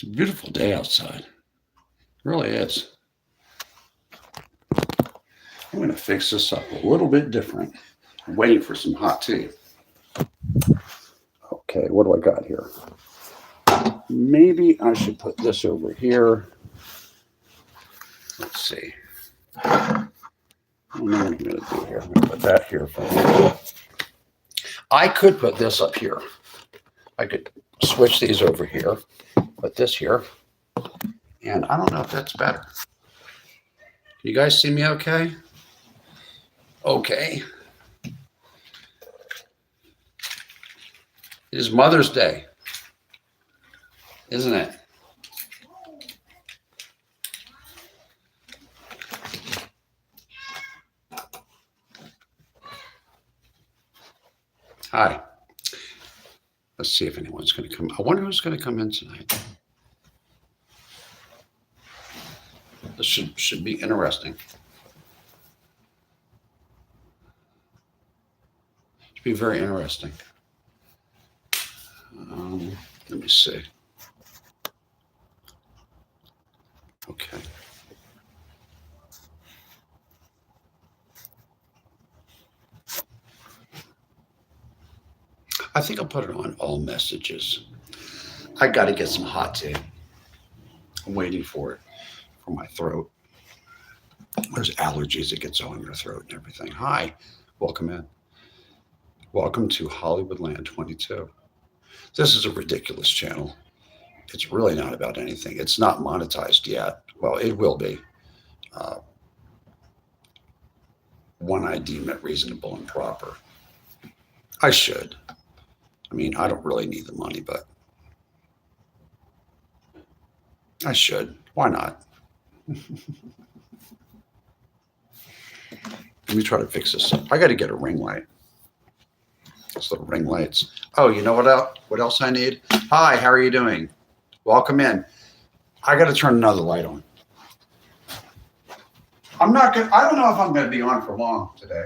It's a beautiful day outside. It really is. I'm going to fix this up a little bit different. I'm waiting for some hot tea. Okay, what do I got here? Maybe I should put this over here. Let's see. I don't know what I'm going to do here. I'm going to put that here for me. I could put this up here. I could switch these over here, put this here, and I don't know if that's better. Can you guys see me okay? Okay. It is Mother's Day, isn't it? Hi. Let's see if anyone's going to come. I wonder who's going to come in tonight. This should be interesting. Should be very interesting. Let me see. Okay. I think I'll put it on all messages. I got to get some hot tea. I'm waiting for it for my throat. There's allergies that get so in your throat and everything. Hi, welcome in. Welcome to Hollywoodland22. This is a ridiculous channel. It's really not about anything. It's not monetized yet. Well, it will be. When I deem it reasonable and proper. I should. I mean, I don't really need the money, but I should. Why not? Let me try to fix this up. I got to get a ring light. It's the ring lights. Oh, you know what else I need? Hi, how are you doing? Welcome in. I got to turn another light on. I don't know if I'm going to be on for long today.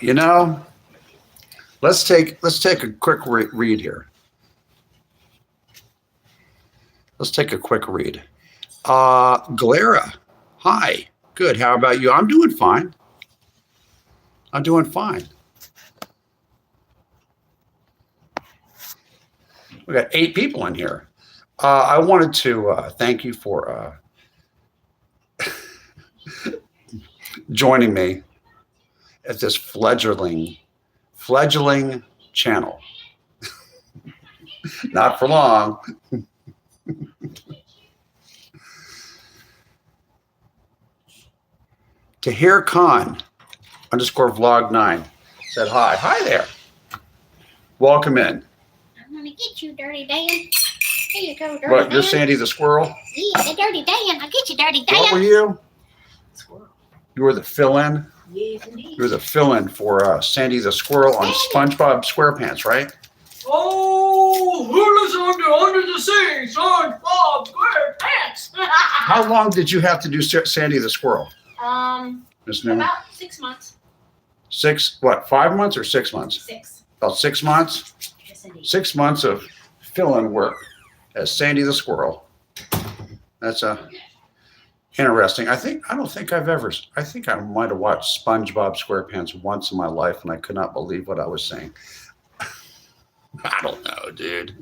You know, let's take a quick read here. Let's take a quick read. Galera, hi. Good. How about you? I'm doing fine. I'm doing fine. We got 8 people in here. I wanted to thank you for joining me at this fledgling channel. Not for long. Tahir Khan _vlog9 said hi. Hi there. Welcome in. I'm gonna get you, Dirty Dan. Here you go, Dirty Dan. What, you're Sandy the squirrel? Yeah, the Dirty Dan. I'll get you, Dirty Dan. What were you? Squirrel. You were the fill-in? Yes, indeed. You were the fill-in for Sandy the squirrel on SpongeBob SquarePants, right? Oh, who lives under the sea? SpongeBob SquarePants. How long did you have to do Sandy the squirrel? Ms. Newman? About 6 months. 5 months or 6 months? 6. About 6 months? Yes, indeed. 6 months of fill-in work as Sandy the squirrel. That's interesting. I think I might have watched SpongeBob SquarePants once in my life, and I could not believe what I was saying. I don't know, dude.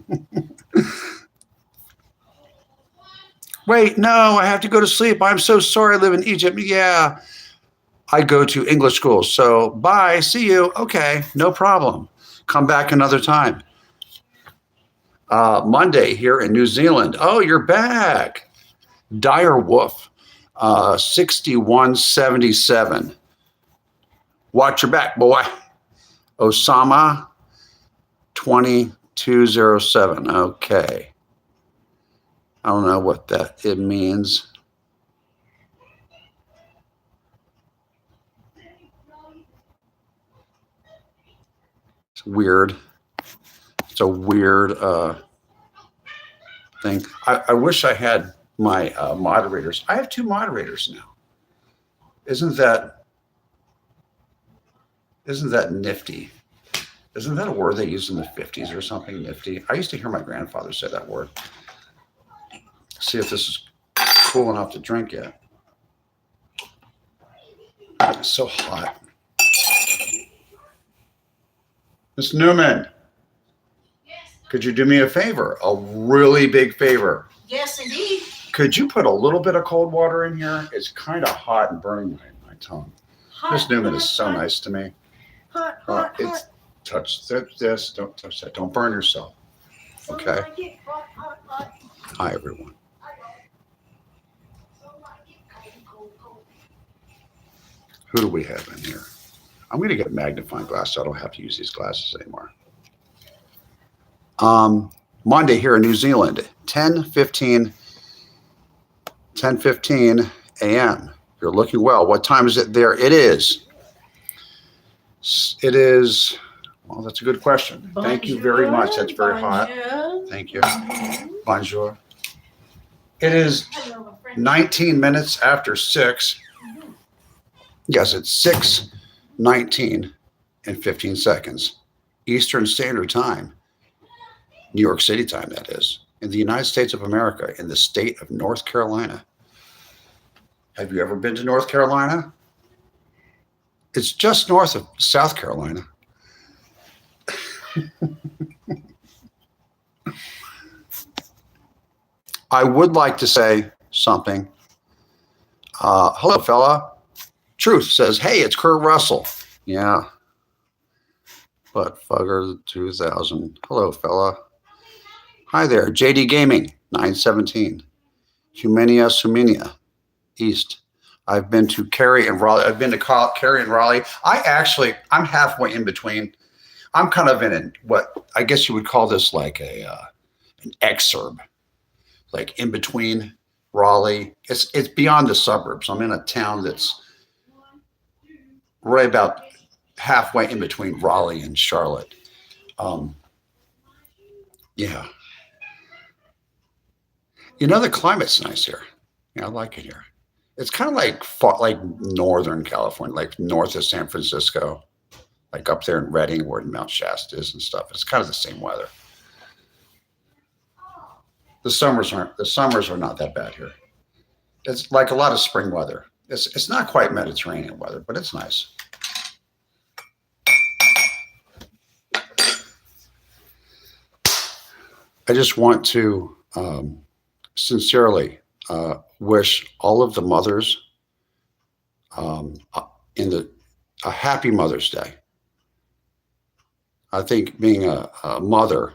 Wait, no, I have to go to sleep. I'm so sorry. I live in Egypt. Yeah, I go to English school. So bye. See you. Okay, no problem. Come back another time. Monday here in New Zealand. Oh, you're back. Dire Wolf, 6177. Watch your back, boy. Osama, 2207. Okay. I don't know what it means. It's weird. It's a weird thing. I wish I had my moderators. I have 2 moderators now. Isn't that nifty? Isn't that a word they used in the 50s or something? Nifty. I used to hear my grandfather say that word. See if this is cool enough to drink yet. It's so hot. Miss Newman, could you do me a favor? A really big favor. Yes, indeed. Could you put a little bit of cold water in here? It's kind of hot and burning my tongue. Miss Newman is so nice to me. Hot. Touch this. Don't touch that. Don't burn yourself. Okay. Hot. Hi, everyone. Who do we have in here? I'm going to get a magnifying glass so I don't have to use these glasses anymore. Monday here in New Zealand, 10:15 a.m. You're looking well. What time is it there? It is. Well, that's a good question. Thank you very much. That's very hot. Thank you. Bonjour. It is 19 minutes after 6. Yes, it's 6:19 and 15 seconds. Eastern Standard Time. New York City time, that is. In the United States of America, in the state of North Carolina. Have you ever been to North Carolina? It's just north of South Carolina. I would like to say something. Hello, fella. Truth says, hey, it's Kurt Russell. Yeah. But Fugger 2000. Hello, fella. Hi there. JD Gaming, 917. Humania East. I've been to Cary and Raleigh. I've been to Cary and Raleigh. I'm halfway in between. I'm kind of in what I guess you would call this like an exurb, like in between Raleigh. It's beyond the suburbs. I'm in a town that's right about halfway in between Raleigh and Charlotte. Yeah. You know, the climate's nice here. Yeah, I like it here. It's kind of like Northern California, like north of San Francisco, like up there in Redding where Mount Shasta is and stuff. It's kind of the same weather. The summers are not that bad here. It's like a lot of spring weather. It's not quite Mediterranean weather, but it's nice. I just want to sincerely wish all of the mothers a happy Mother's Day. I think being a mother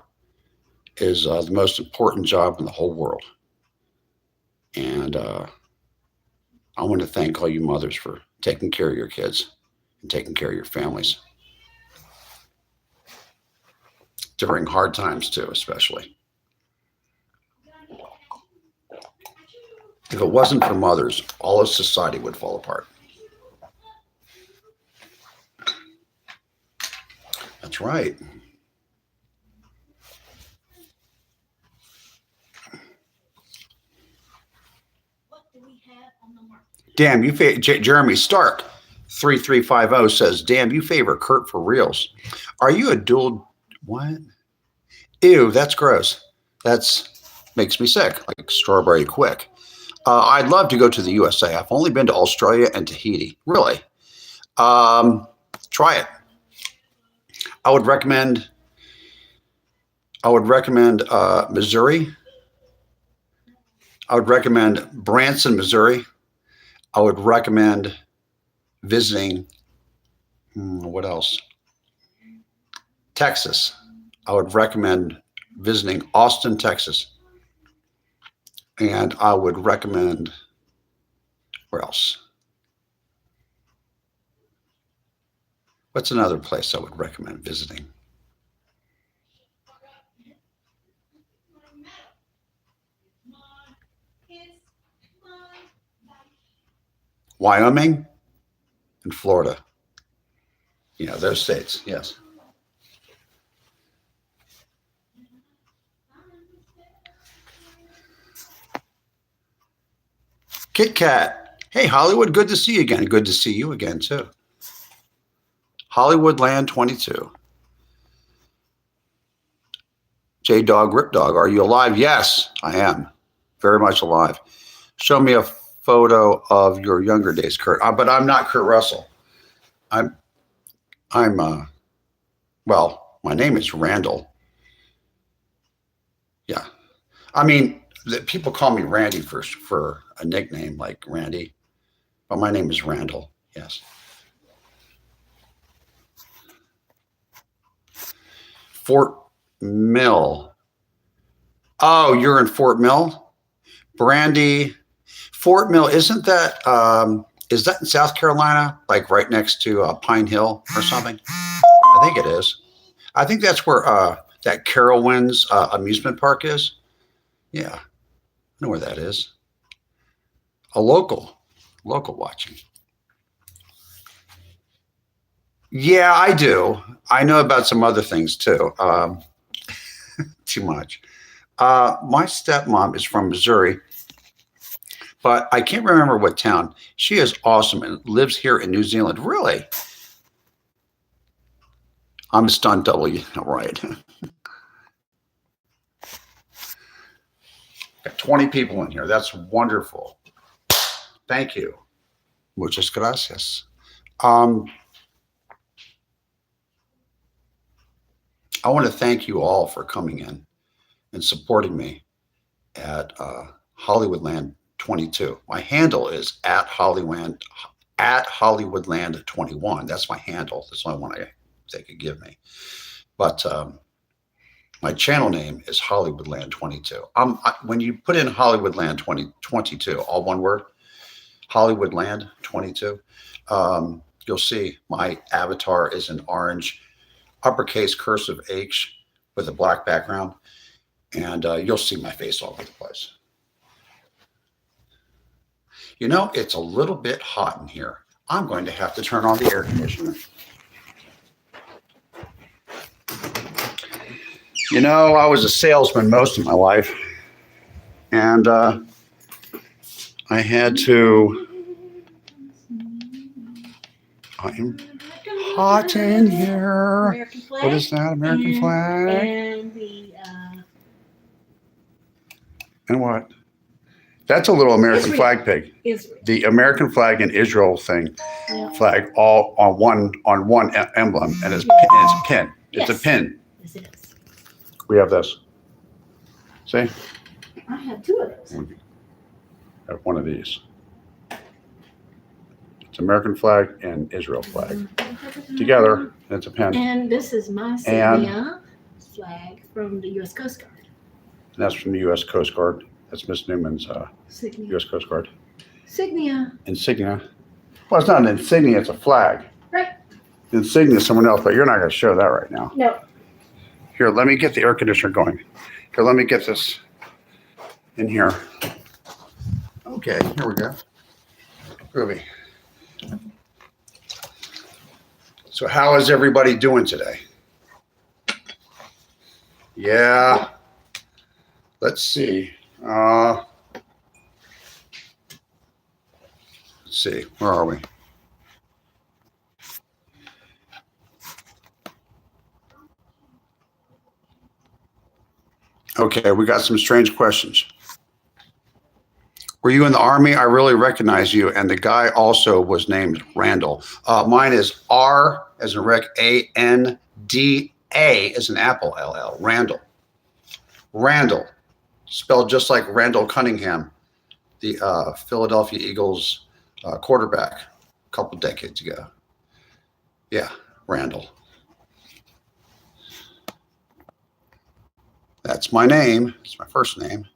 is the most important job in the whole world. And I want to thank all you mothers for taking care of your kids and taking care of your families. During hard times too, especially. If it wasn't for mothers, all of society would fall apart. That's right. What do we have on the market? Damn, Jeremy Stark, 3350 says, damn, you favor Kurt for reals. Are you a dual, what? Ew, that's gross. Makes me sick, like strawberry quick. I'd love to go to the USA. I've only been to Australia and Tahiti. Really? Try it. I would recommend Missouri. I would recommend Branson, Missouri. I would recommend visiting, what else? Texas. I would recommend visiting Austin, Texas. And I would recommend, where else? What's another place I would recommend visiting? Wyoming and Florida. Yeah, those states, yes. Kit Kat. Hey, Hollywood, good to see you again. Good to see you again, too. Hollywoodland22. J-Dog, Rip Dog, are you alive? Yes, I am. Very much alive. Show me a photo of your younger days, Kurt. But I'm not Kurt Russell. Well, my name is Randall. Yeah. I mean, people call me Randy for a nickname like Randy, but my name is Randall. Yes. Fort Mill. Oh, you're in Fort Mill? Brandy. Fort Mill, isn't that, is that in South Carolina? Like right next to Pine Hill or something? I think it is. I think that's where that Carowinds amusement park is. Yeah, I know where that is. A local watching. Yeah, I do. I know about some other things too. Too much. My stepmom is from Missouri, but I can't remember what town. She is awesome and lives here in New Zealand. Really? I'm a stunt double, right? Got 20 people in here. That's wonderful. Thank you. Muchas gracias. I want to thank you all for coming in and supporting me at Hollywoodland22. My handle is at Hollywoodland21. That's my handle. That's the only one they could give me. But my channel name is Hollywoodland22. When you put in Hollywoodland2022, all one word, Hollywoodland22, you'll see my avatar is an orange uppercase cursive H with a black background, and you'll see my face all over the place. You know, it's a little bit hot in here. I'm going to have to turn on the air conditioner. You know, I was a salesman most of my life, and I had to. I'm hot in here. American flag. What is that? American flag? And the And what? That's a little American Israel. flag pig. Israel. The American flag and Israel thing, Yeah. flag all on one emblem, and it's a pin. It's a Yes. pin. Yes, it is. We have this. See? I have two of those. I have one of these. It's American flag and Israel flag together, and it's a pin. And this is my Signia flag from the U.S. Coast Guard. And that's from the U.S. Coast Guard. That's Miss Newman's Signia. U.S. Coast Guard. Signia. Insignia. Well, it's not an insignia, it's a flag. Right. Insignia is someone else, but you're not going to show that right now. No. Here, let me get the air conditioner going. Here, let me get this in here. Okay, here we go. Groovy. So how is everybody doing today? Yeah. Let's see. Let's see. Where are we? Okay, we got some strange questions. Were you in the Army? I really recognize you. And the guy also was named Randall. Mine is R as in Rick, A-N-D-A as in Apple, L-L, Randall. Randall, spelled just like Randall Cunningham, the Philadelphia Eagles quarterback a couple decades ago. Yeah, Randall. That's my name. It's my first name.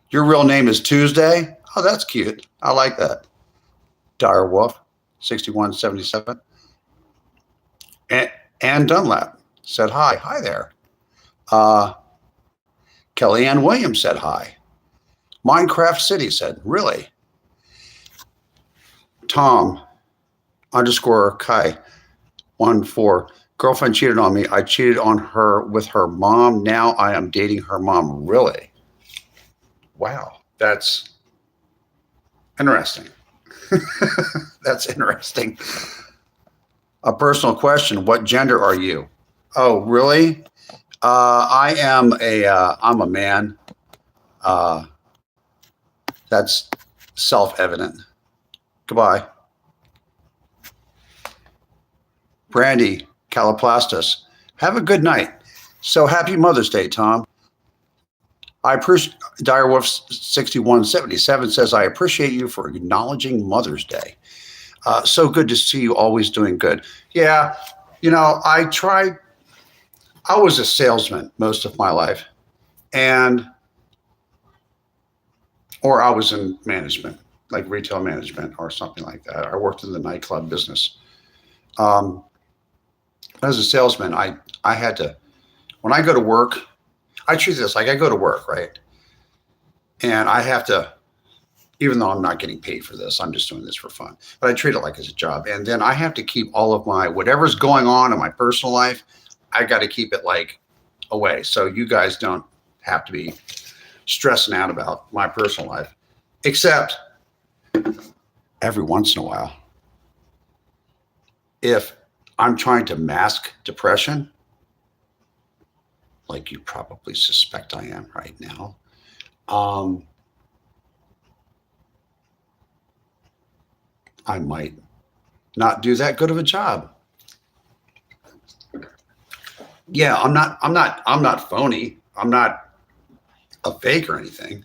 Your real name is Tuesday? Oh, that's cute. I like that. Dire Wolf, 6177. Ann Dunlap said hi. Hi there. Kellyanne Williams said hi. Minecraft City said, really? Tom _ Kai 14 Girlfriend cheated on me. I cheated on her with her mom. Now I am dating her mom. Really? Wow. That's interesting. That's interesting. A personal question. What gender are you? Oh, really? I'm a man. That's self-evident. Goodbye. Brandy Calaplastus. Have a good night. So happy Mother's Day, Tom. I appreciate Direwolf 6177 says, I appreciate you for acknowledging Mother's Day. So good to see you always doing good. Yeah, you know, I was a salesman most of my life, or I was in management, like retail management or something like that. I worked in the nightclub business. As a salesman, I had to, when I go to work, I treat this like I go to work, right? And I have to, even though I'm not getting paid for this, I'm just doing this for fun, but I treat it like it's a job. And then I have to keep all of my, whatever's going on in my personal life, I got to keep it like away. So you guys don't have to be stressing out about my personal life, except every once in a while, if I'm trying to mask depression, like you probably suspect I am right now, I might not do that good of a job. Yeah, I'm not phony. I'm not a fake or anything.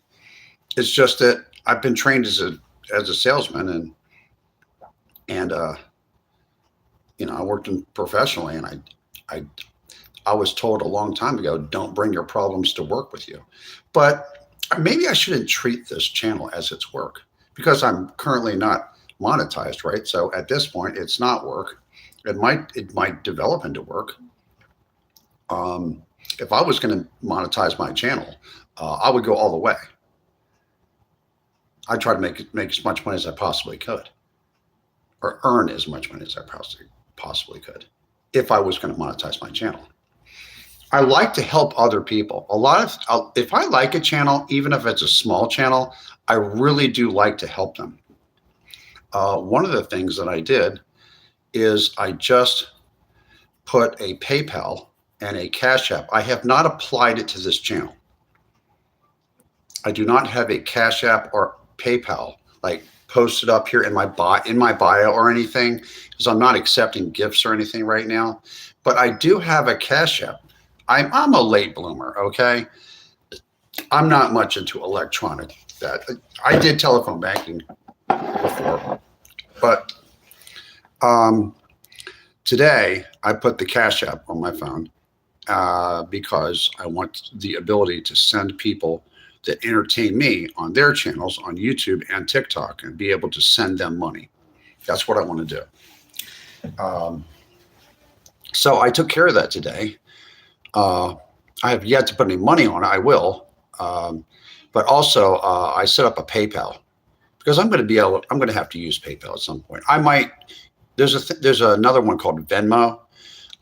It's just that I've been trained as a salesman, and you know, I worked in professionally, and I was told a long time ago, don't bring your problems to work with you. But maybe I shouldn't treat this channel as it's work, because I'm currently not monetized, right? So at this point, it's not work. It might develop into work. If I was going to monetize my channel, I would go all the way. I'd try to make as much money as I possibly could, or earn as much money as I possibly could, if I was going to monetize my channel. I like to help other people. If I like a channel, even if it's a small channel, I really do like to help them. One of the things that I did is I just put a PayPal and a Cash App. I have not applied it to this channel. I do not have a Cash App or PayPal like posted up here in my bio or anything, because I'm not accepting gifts or anything right now. But I do have a Cash App. I'm a late bloomer, okay? I'm not much into electronic. I did telephone banking before, but today I put the Cash App on my phone because I want the ability to send people that entertain me on their channels on YouTube and TikTok and be able to send them money. That's what I want to do. So I took care of that today. I have yet to put any money on it. I will. But also I set up a PayPal, because I'm going to have to use PayPal at some point. I might, there's another one called Venmo.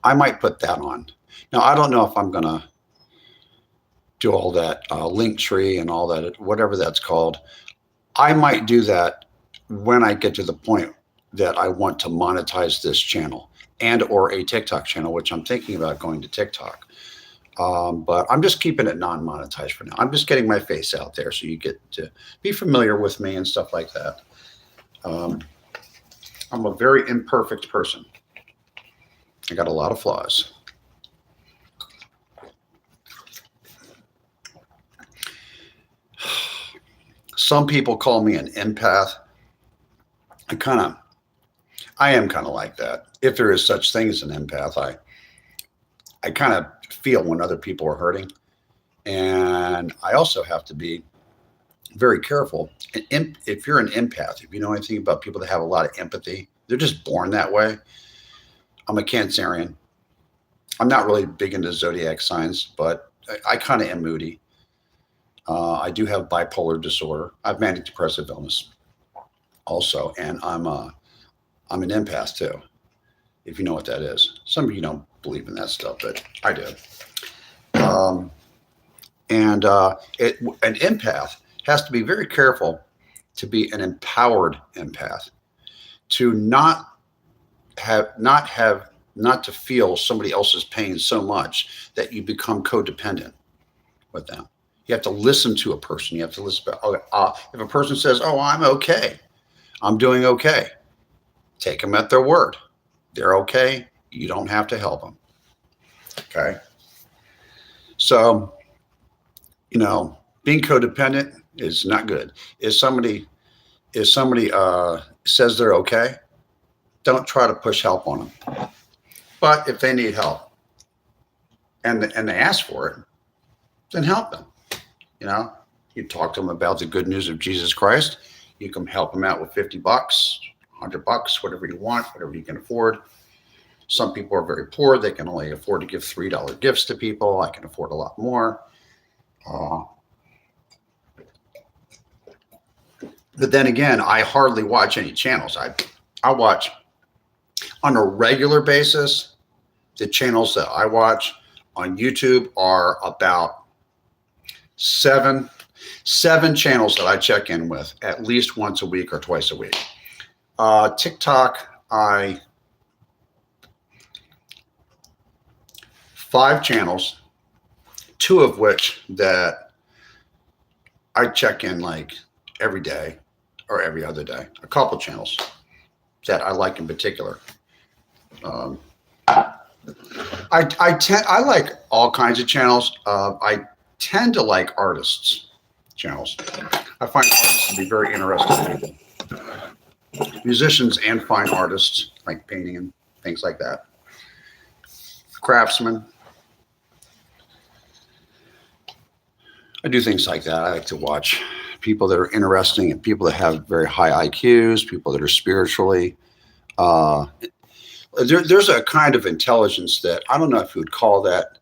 I might put that on. Now, I don't know if I'm going to do all that link tree and all that, whatever that's called. I might do that when I get to the point that I want to monetize this channel and or a TikTok channel, which I'm thinking about going to TikTok. But I'm just keeping it non-monetized for now. I'm just getting my face out there so you get to be familiar with me and stuff like that. I'm a very imperfect person. I got a lot of flaws. Some people call me an empath. I am kind of like that. If there is such thing as an empath, I kind of feel when other people are hurting. And I also have to be very careful. If you're an empath, if you know anything about people that have a lot of empathy, they're just born that way. I'm a Cancerian. I'm not really big into zodiac signs, but I kind of am moody. I do have bipolar disorder. I have manic depressive illness also, and I'm an empath too. if you know what that is. Some of you don't believe in that stuff, but I do. An empath has to be very careful to be an empowered empath, to not to feel somebody else's pain so much that you become codependent with them. You have to listen to a person. You have to listen. If a person says, "Oh, I'm okay. I'm doing okay," take them at their word. They're okay. You don't have to help them. Okay. So, being codependent is not good. If somebody says they're okay, don't try to push help on them. But if they need help and they ask for it, then help them. You talk to them about the good news of Jesus Christ. You can help them out with $50, $100, whatever you want, whatever you can afford. Some people are very poor. They can only afford to give $3 gifts to people. I can afford a lot more. But then again, I hardly watch any channels. I watch on a regular basis. The channels that I watch on YouTube are about seven channels that I check in with at least once a week or twice a week. TikTok, 5 channels, 2 of which that I check in like every day or every other day. A couple channels that I like in particular. I like all kinds of channels. I tend to like artists channels. I find artists to be very interesting people. Musicians and fine artists, like painting and things like that. Craftsmen. I do things like that. I like to watch people that are interesting and people that have very high IQs, people that are spiritually. There's a kind of intelligence that I don't know if you would call that.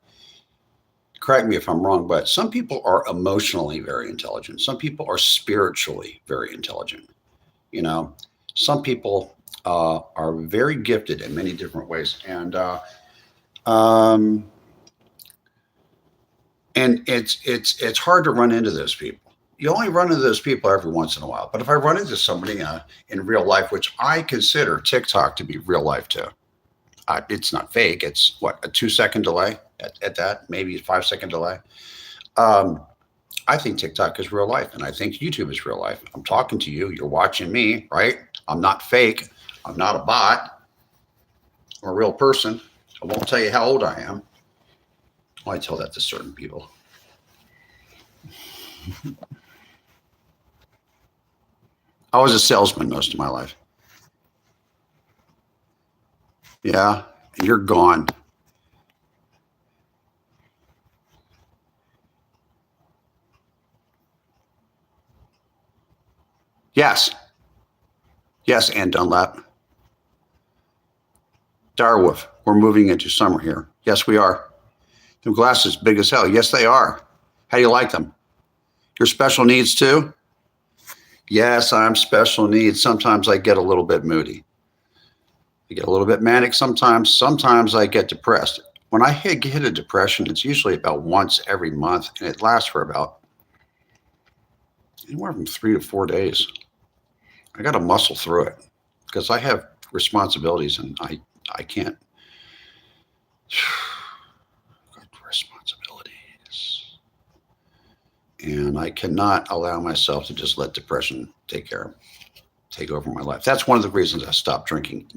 Correct me if I'm wrong, but some people are emotionally very intelligent. Some people are spiritually very intelligent. Some people are very gifted in many different ways, and it's hard to run into those people. You only run into those people every once in a while. But if I run into somebody in real life, which I consider TikTok to be real life too, it's not fake. It's what, a 2-second delay at that, maybe a 5-second delay. I think TikTok is real life, and I think YouTube is real life. I'm talking to you. You're watching me, right? I'm not fake. I'm not a bot. I'm a real person. I won't tell you how old I am. Well, I tell that to certain people. I was a salesman most of my life. Yeah, and you're gone. Yes. Yes, Ann Dunlap. Darwolf, we're moving into summer here. Yes, we are. Them glasses big as hell. Yes, they are. How do you like them? Your special needs too? Yes, I'm special needs. Sometimes I get a little bit moody. I get a little bit manic sometimes. Sometimes I get depressed. When I hit a depression, it's usually about once every month, and it lasts for about anywhere from 3 to 4 days. I got to muscle through it because I have responsibilities, and I can't. Responsibilities. And I cannot allow myself to just let depression take over my life. That's one of the reasons I stopped drinking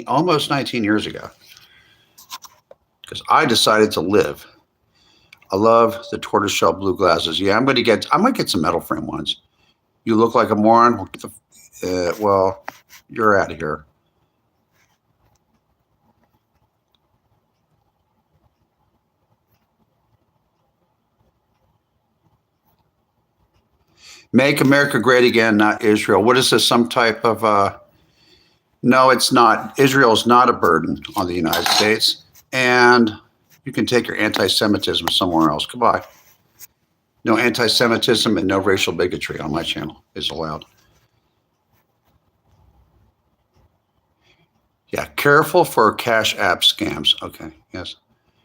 almost 19 years ago, because I decided to live. I love the tortoiseshell blue glasses. Yeah, I might get some metal frame ones. You look like a moron. Well, you're out of here. Make America Great Again, not Israel. What is this, some type of, no, it's not. Israel is not a burden on the United States. And you can take your anti-Semitism somewhere else. Goodbye. No anti-Semitism and no racial bigotry on my channel is allowed. Yeah, careful for Cash App scams. Okay, yes.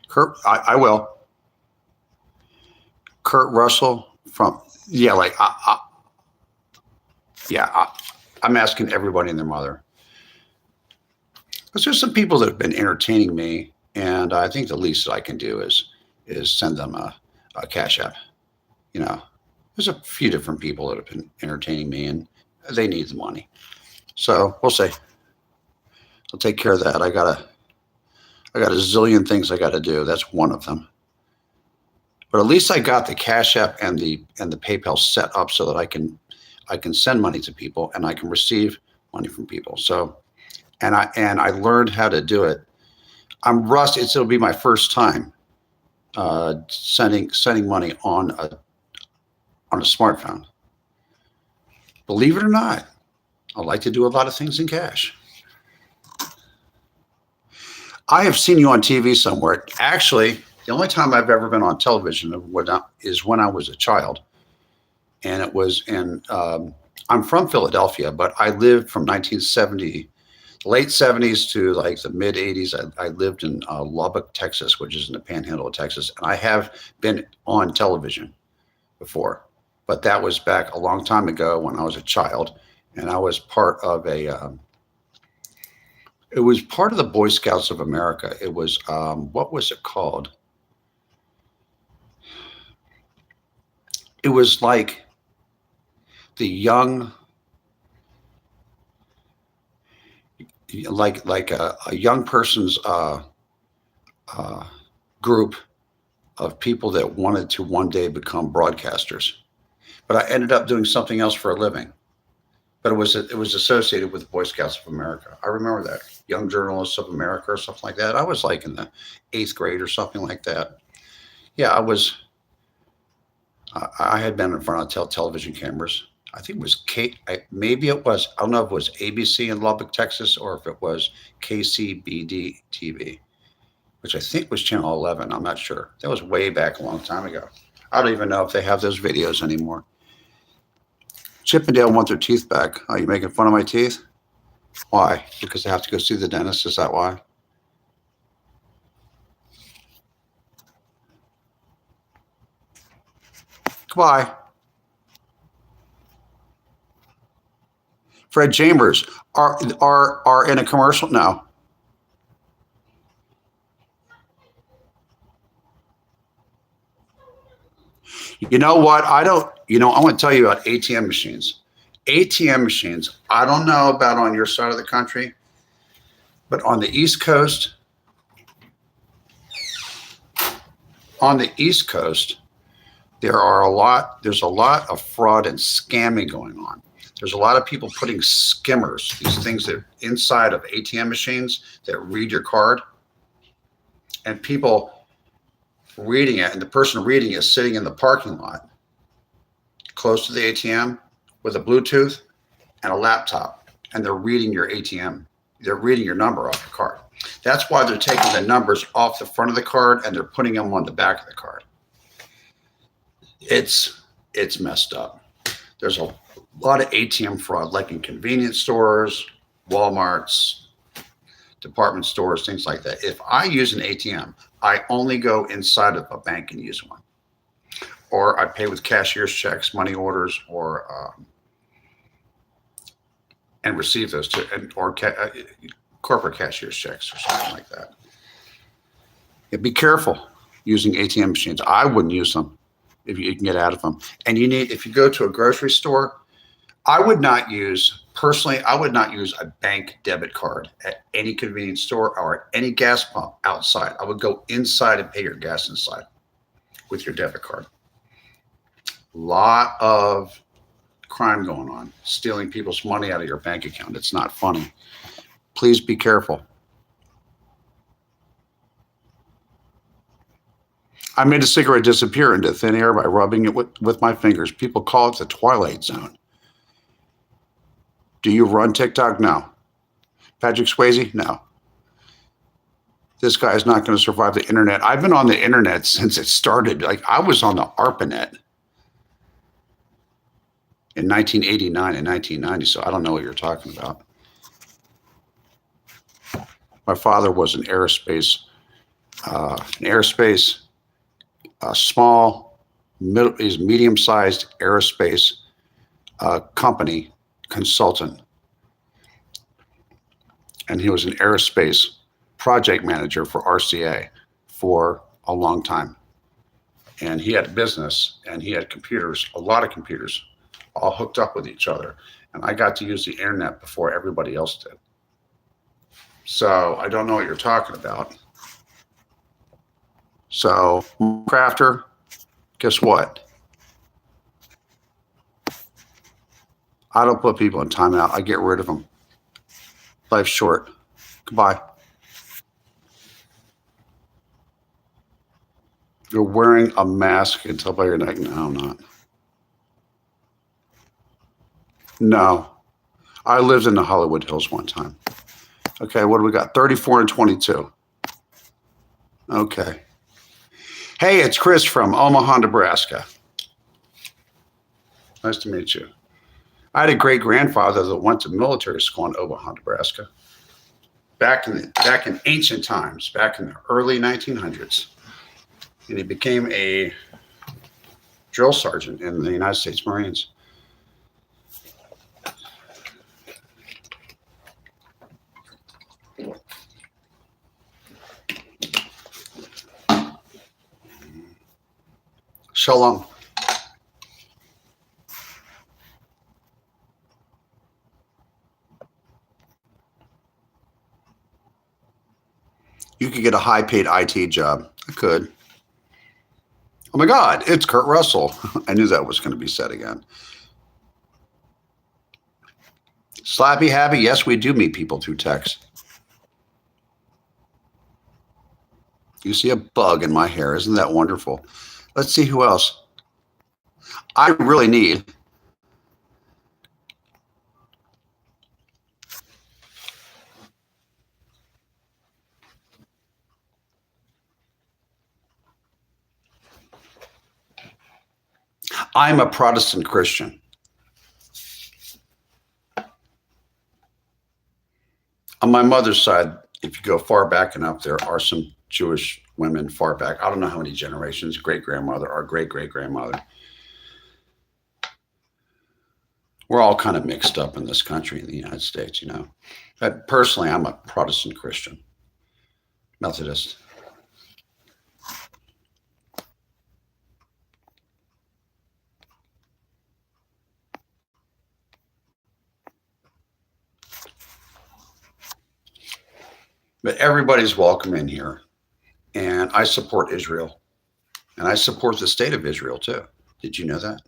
Kurt, I will. Kurt Russell from, yeah, like, I'm asking everybody and their mother. Because there's some people that have been entertaining me, and I think the least that I can do is send them a Cash App. You know, there's a few different people that have been entertaining me, and they need the money. So we'll see. I'll take care of that. I got a zillion things I got to do. That's one of them. But at least I got the Cash App and the PayPal set up so that I can send money to people and I can receive money from people. So, and I learned how to do it. I'm rusty. It'll be my first time sending money on a smartphone. Believe it or not, I like to do a lot of things in cash. I have seen you on TV somewhere. Actually, the only time I've ever been on television is when I was a child. And it was in, I'm from Philadelphia, but I lived from 1970, late 70s to like the mid 80s. I lived in Lubbock, Texas, which is in the panhandle of Texas. And I have been on television before, but that was back a long time ago when I was a child. And I was part of it was part of the Boy Scouts of America. It was, what was it called? It was like the young, like a young person's group of people that wanted to one day become broadcasters. But I ended up doing something else for a living. But it was associated with Boy Scouts of America. I remember that. Young Journalists of America or something like that. I was like in the 8th grade or something like that. Yeah, I had been in front of television cameras. I think it was maybe it was, I don't know if it was ABC in Lubbock, Texas, or if it was KCBD TV, which I think was Channel 11. I'm not sure. That was way back a long time ago. I don't even know if they have those videos anymore. Chippendale want their teeth back. Are you making fun of my teeth? Why? Because they have to go see the dentist? Is that why? Goodbye. Fred Chambers are in a commercial now. You know what? I want to tell you about ATM machines. ATM machines, I don't know about on your side of the country, but on the East Coast, there's a lot of fraud and scamming going on. There's a lot of people putting skimmers, these things that are inside of ATM machines that read your card, and people reading it, and the person reading is sitting in the parking lot close to the ATM with a Bluetooth and a laptop, and they're reading your ATM. They're reading your number off the card. That's why they're taking the numbers off the front of the card and they're putting them on the back of the card. It's messed up. There's a lot of ATM fraud, like in convenience stores, Walmarts, department stores, things like that. If I use an ATM, I only go inside of a bank and use one. Or I pay with cashier's checks, money orders, or and receive those or corporate cashier's checks or something like that. Yeah, be careful using ATM machines. I wouldn't use them if you can get out of them. And if you go to a grocery store, I would not use a bank debit card at any convenience store or at any gas pump outside. I would go inside and pay your gas inside with your debit card. A lot of crime going on, stealing people's money out of your bank account. It's not funny. Please be careful. I made a cigarette disappear into thin air by rubbing it with my fingers. People call it the Twilight Zone. Do you run TikTok? No. Patrick Swayze? No. This guy is not going to survive the internet. I've been on the internet since it started. Like, I was on the ARPANET in 1989 and 1990, so I don't know what you're talking about. My father was an aerospace, small, medium-sized aerospace company consultant. And he was an aerospace project manager for RCA for a long time. And he had a business, and he had computers, a lot of computers, all hooked up with each other. And I got to use the internet before everybody else did. So I don't know what you're talking about. So, Crafter, guess what? I don't put people in timeout. I get rid of them. Life's short. Goodbye. You're wearing a mask until by your neck. No, I'm not. No. I lived in the Hollywood Hills one time. Okay, what do we got? 34 and 22. Okay. Hey, it's Chris from Omaha, Nebraska. Nice to meet you. I had a great-grandfather that went to military school in Omaha, Nebraska. Back in ancient times, back in the early 1900s. And he became a drill sergeant in the United States Marines. Shalom. You could get a high-paid IT job. I could. Oh my God, it's Kurt Russell. I knew that was going to be said again. Slappy Happy, yes, we do meet people through text. You see a bug in my hair. Isn't that wonderful? Let's see who else. I really need. I'm a Protestant Christian. On my mother's side, if you go far back enough, there are some Jewish women far back. I don't know how many generations, great-grandmother or great-great-grandmother. We're all kind of mixed up in this country, in the United States, you know. But personally, I'm a Protestant Christian, Methodist. But everybody's welcome in here. And I support Israel. And I support the state of Israel, too. Did you know that?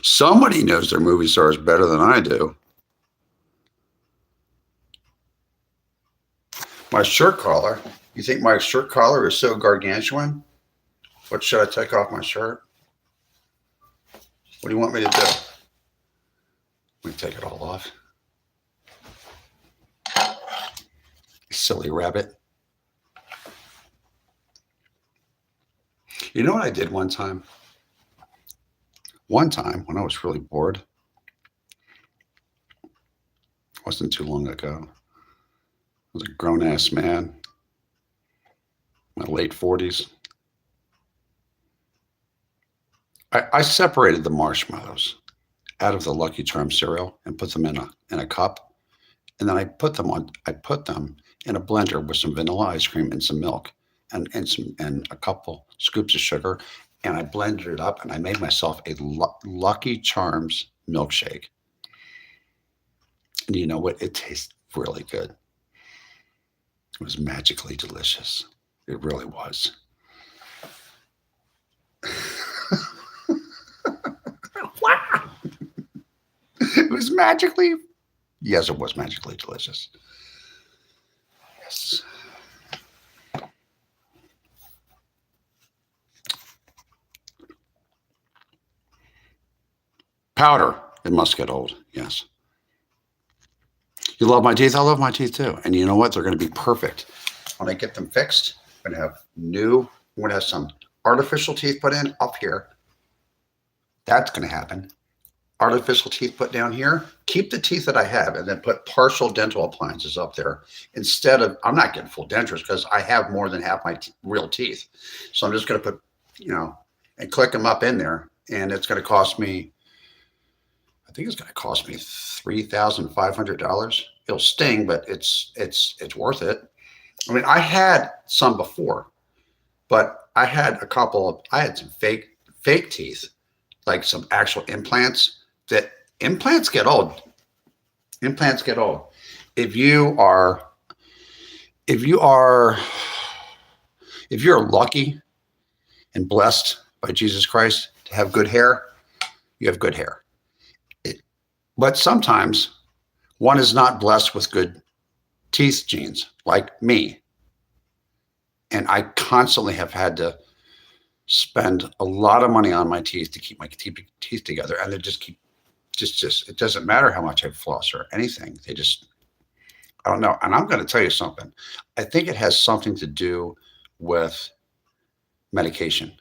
Somebody knows their movie stars better than I do. My shirt collar. You think my shirt collar is so gargantuan? What should I take off my shirt? What do you want me to do? Let me take it all off. Silly rabbit. You know what I did one time? One time when I was really bored. Wasn't too long ago. I was a grown-ass man. My late 40s. I separated the marshmallows out of the Lucky Charm cereal and put them in a cup, and then I put them in a blender with some vanilla ice cream and some milk and a couple scoops of sugar, and I blended it up and I made myself a Lucky Charms milkshake. And you know what? It tastes really good. It was magically delicious. It really was. Wow. It was magically, yes, it was magically delicious. Yes. Powder, it must get old, yes. You love my teeth? I love my teeth too. And you know what? They're going to be perfect when I get them fixed. I'm going to have I'm going to have some artificial teeth put in up here. That's going to happen. Artificial teeth put down here. Keep the teeth that I have and then put partial dental appliances up there instead of, I'm not getting full dentures because I have more than half my real teeth. So I'm just going to put, and click them up in there. And it's going to cost me, I think it's going to cost me $3,500. It'll sting, but it's worth it. I mean, I had some before, but I had some fake teeth, like some actual implants. That implants get old. Implants get old. If you're lucky and blessed by Jesus Christ to have good hair, you have good hair. But sometimes one is not blessed with good teeth genes, like me. And I constantly have had to spend a lot of money on my teeth to keep my teeth together, and they just keep. Just it doesn't matter how much I floss or anything. I don't know. And I'm going to tell you something. I think it has something to do with medication,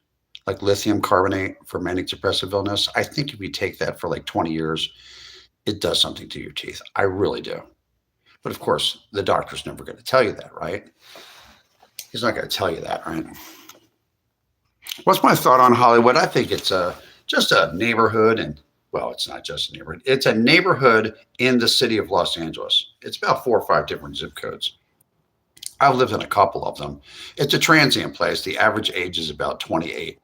like lithium carbonate for manic depressive illness. I think if you take that for like 20 years, it does something to your teeth. I really do. But of course, the doctor's never going to tell you that, right? He's not going to tell you that, right? What's my thought on Hollywood? I think it's just a neighborhood, and well, it's not just a neighborhood. It's a neighborhood in the city of Los Angeles. It's about 4 or 5 different zip codes. I've lived in a couple of them. It's a transient place. The average age is about 28.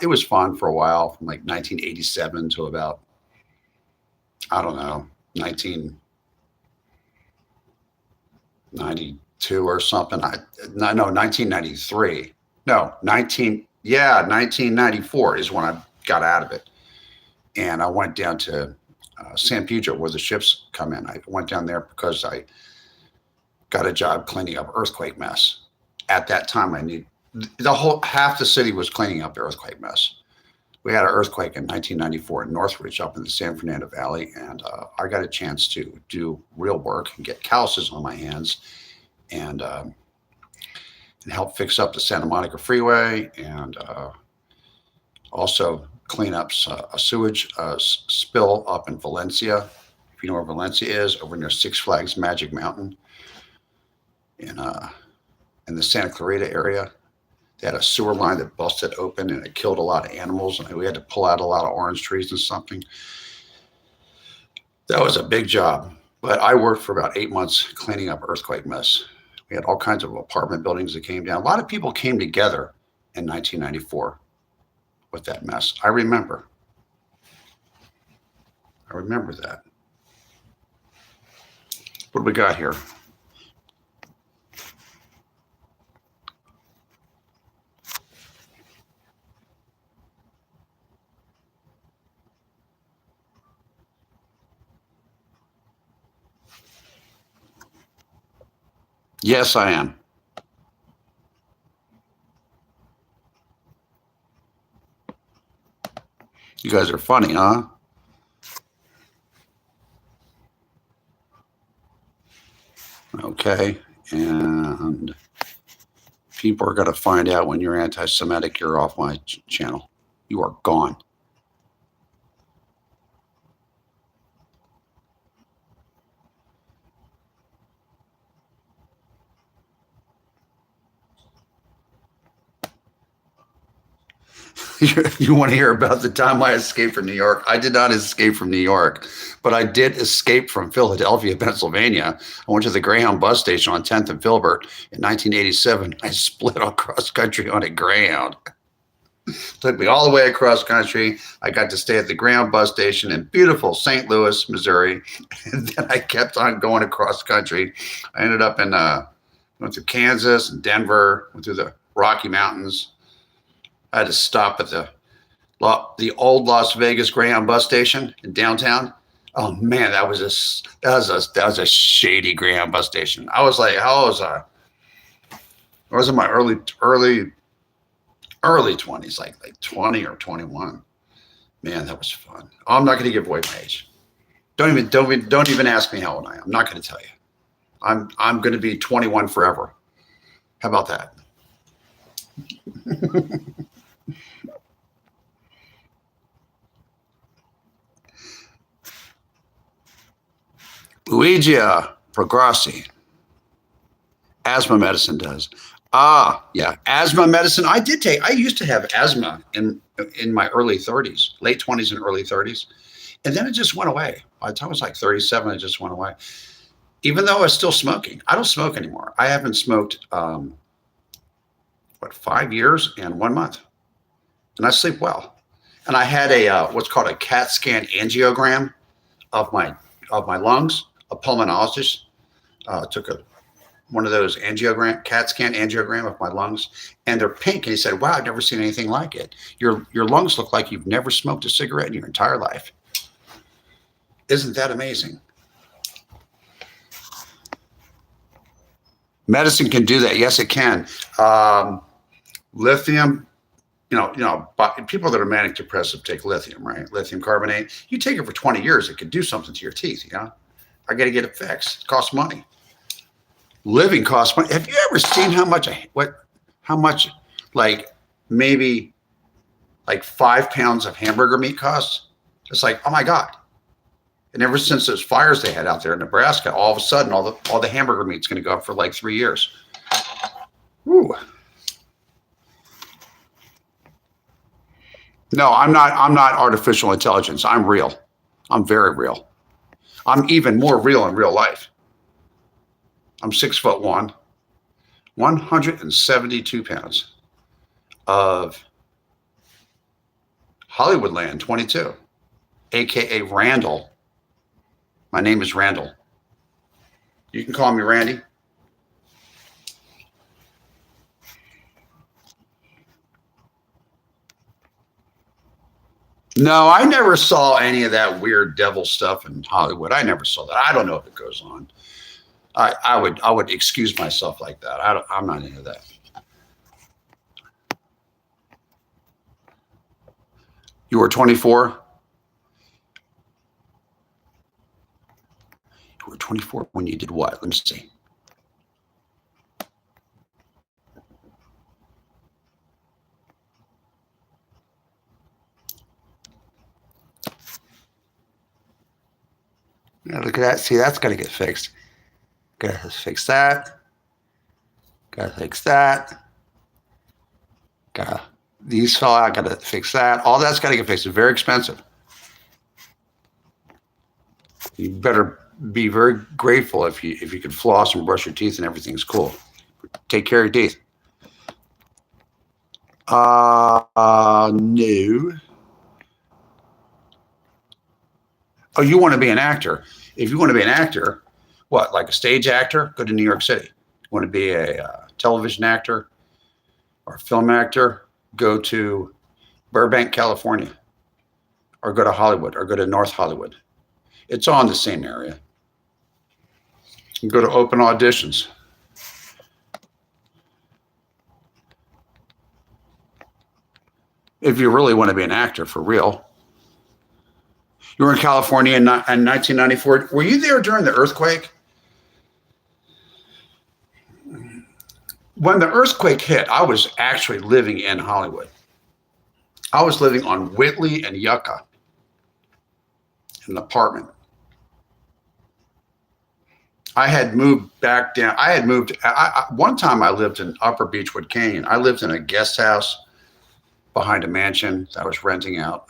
It was fun for a while, from like 1987 to about, I don't know, 1992 or something. 1993. No, 1994 is when I got out of it. And I went down to San Pedro where the ships come in. I went down there because I got a job cleaning up earthquake mess. At that time, half the city was cleaning up the earthquake mess. We had an earthquake in 1994 in Northridge up in the San Fernando Valley. And I got a chance to do real work and get calluses on my hands and help fix up the Santa Monica Freeway and also clean up a sewage spill up in Valencia. If you know where Valencia is, over near Six Flags Magic Mountain in the Santa Clarita area. They had a sewer line that busted open and it killed a lot of animals, and we had to pull out a lot of orange trees and something. That was a big job, but I worked for about 8 months cleaning up earthquake mess. We had all kinds of apartment buildings that came down. A lot of people came together in 1994 with that mess. I remember that. What do we got here? Yes, I am. You guys are funny, huh? Okay, and people are going to find out when you're anti-Semitic, you're off my channel. You are gone. You want to hear about the time I escaped from New York? I did not escape from New York, but I did escape from Philadelphia, Pennsylvania. I went to the Greyhound bus station on 10th and Filbert in 1987. I split across country on a Greyhound. Took me all the way across country. I got to stay at the Greyhound bus station in beautiful St. Louis, Missouri. And then I kept on going across country. I ended up went through Kansas and Denver, went through the Rocky Mountains. I had to stop at the old Las Vegas Greyhound bus station in downtown. Oh man, that was a shady Greyhound bus station. I was like, I was in my early 20s, like 20 or 21. Man, that was fun. Oh, I'm not going to give away my age. Don't even ask me how old I am. I'm not going to tell you. I'm going to be 21 forever. How about that? Luigi Prograssi. Asthma medicine does. Ah, yeah, asthma medicine. I used to have asthma in my early 30s, late 20s and early 30s. And then it just went away. By the time I was like 37, it just went away. Even though I was still smoking. I don't smoke anymore. I haven't smoked, 5 years and 1 month. And I sleep well. And I had a what's called a CAT scan angiogram of my lungs. A pulmonologist took one of those CAT scan angiogram of my lungs, and they're pink. And he said, "Wow, I've never seen anything like it. Your lungs look like you've never smoked a cigarette in your entire life." Isn't that amazing? Medicine can do that. Yes, it can. Lithium. But people that are manic depressive take lithium, right? Lithium carbonate. You take it for 20 years, it could do something to your teeth. I got to get it fixed. It costs money. Living costs money. Have you ever seen how much, like maybe like 5 pounds of hamburger meat costs? It's like, oh my God. And ever since those fires they had out there in Nebraska, all of a sudden, all the hamburger meat's going to go up for like 3 years. Woo. No, I'm not artificial intelligence. I'm real. I'm very real. I'm even more real in real life. I'm 6'1", 172 pounds of Hollywoodland22, aka Randall. My name is Randall. You can call me Randy. No, I never saw any of that weird devil stuff in Hollywood. I never saw that. I don't know if it goes on. I would excuse myself like that. I'm not into that. You were 24? You were 24 when you did what? Let me see. Yeah, look at that. See, that's got to get fixed. Got to fix that. Got to fix that. These fell out. Got to fix that. All that's got to get fixed. It's very expensive. You better be very grateful if you can floss and brush your teeth and everything's cool. Take care of your teeth. No. Oh, you want to be an actor? If you want to be an actor, what, like a stage actor? Go to New York City. You want to be a television actor or a film actor? Go to Burbank, California, or go to Hollywood, or go to North Hollywood. It's all in the same area. You go to open auditions. If you really want to be an actor for real. You were in California in 1994. Were you there during the earthquake? When the earthquake hit, I was actually living in Hollywood. I was living on Whitley and Yucca in an apartment. I had moved back down. One time I lived in Upper Beechwood Canyon. I lived in a guest house behind a mansion that I was renting out.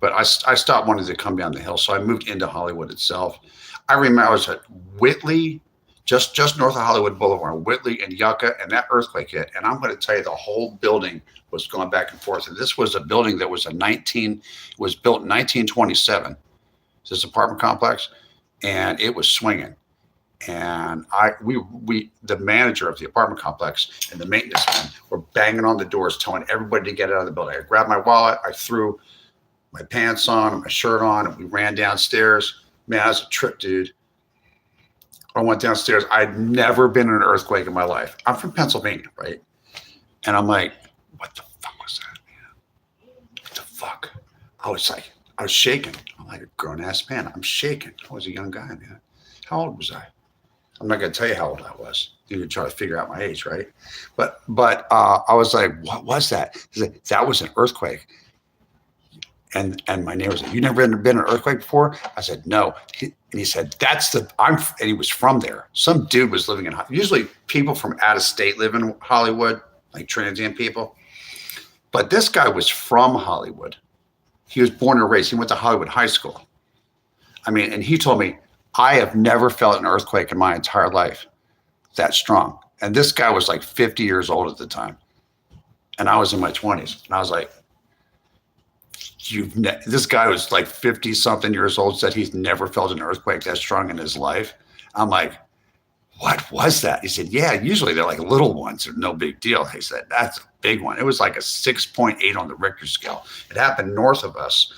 But I stopped wanting to come down the hill, so I moved into Hollywood itself. I remember I was at Whitley, just north of Hollywood Boulevard, Whitley and Yucca, and that earthquake hit. And I'm going to tell you, the whole building was going back and forth. And this was a building that was built in 1927. This apartment complex, and it was swinging. And the manager of the apartment complex and the maintenance men were banging on the doors, telling everybody to get out of the building. I grabbed my wallet, I threw my pants on and my shirt on, and we ran downstairs. Man, that was a trip, dude. I went downstairs. I'd never been in an earthquake in my life. I'm from Pennsylvania, right? And I'm like, what the fuck was that, man? What the fuck? I was shaking. I'm like a grown-ass man. I'm shaking. I was a young guy, man. How old was I? I'm not going to tell you how old I was. You can try to figure out my age, right? But I was like, what was that? He said, that was an earthquake. And my neighbor said, you never been in an earthquake before? I said, no. And he said, and he was from there. Some dude was living in, usually people from out of state live in Hollywood, like transient people. But this guy was from Hollywood. He was born and raised. He went to Hollywood High School. I mean, and he told me, I have never felt an earthquake in my entire life that strong. And this guy was like 50 years old at the time. And I was in my 20s. And I was like, this guy was like 50 something years old, said he's never felt an earthquake that strong in his life. I'm like, what was that? He said, yeah, usually they're like little ones. They're no big deal. He said, that's a big one. It was like a 6.8 on the Richter scale. It happened north of us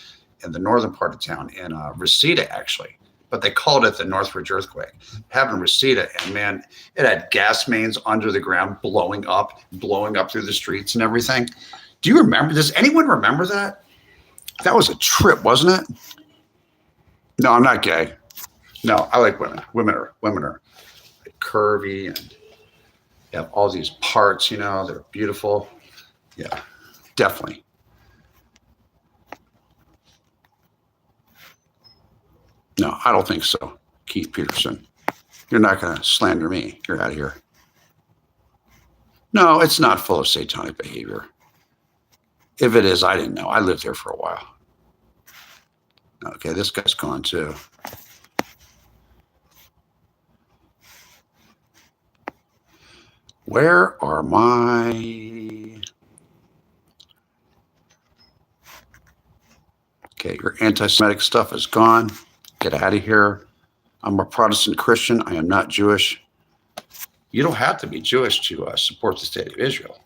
in the northern part of town in Reseda, actually. But they called it the Northridge earthquake. It happened in Reseda, and man, it had gas mains under the ground blowing up through the streets and everything. Do you remember? Does anyone remember that? That was a trip, wasn't it? No, I'm not gay. No, I like women. Women are like curvy and they have all these parts, you know, they're beautiful. Yeah, definitely. No, I don't think so, Keith Peterson. You're not going to slander me. You're out of here. No, it's not full of satanic behavior. If it is, I didn't know. I lived there for a while. Okay, this guy's gone too. Where are my... Okay, your anti-Semitic stuff is gone. Get out of here. I'm a Protestant Christian. I am not Jewish. You don't have to be Jewish to support the state of Israel.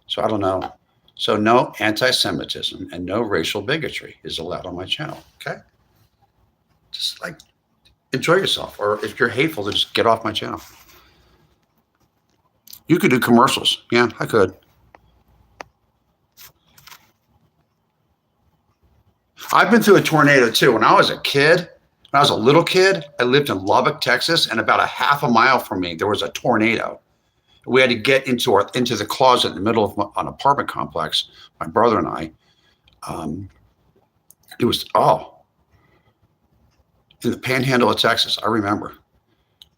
So I don't know. So no anti-Semitism and no racial bigotry is allowed on my channel, okay? Just like enjoy yourself. Or if you're hateful, then just get off my channel. You could do commercials. Yeah, I could. I've been through a tornado too. When I was a little kid, I lived in Lubbock, Texas, and about a half a mile from me, there was a tornado. We had to get into the closet in the middle of an apartment complex, my brother and I. It was, in the panhandle of Texas, I remember.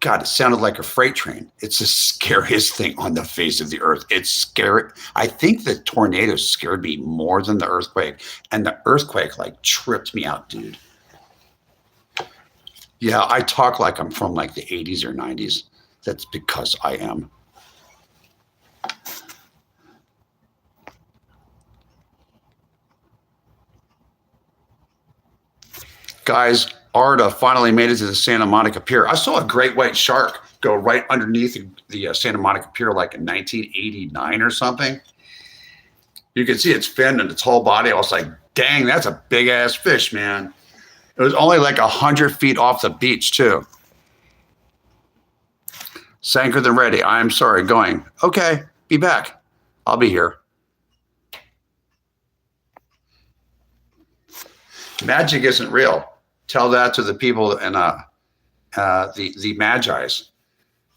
God, it sounded like a freight train. It's the scariest thing on the face of the earth. It's scary. I think the tornado scared me more than the earthquake. And the earthquake like tripped me out, dude. Yeah, I talk like I'm from like the 80s or 90s. That's because I am. Guys, Arda finally made it to the Santa Monica Pier. I saw a great white shark go right underneath the Santa Monica Pier like in 1989 or something. You can see its fin and its whole body. I was like, dang, that's a big ass fish, man. It was only like 100 feet off the beach too. Sanker than ready. I'm sorry, going. Okay, be back. I'll be here. Magic isn't real. Tell that to the people in the Magi's.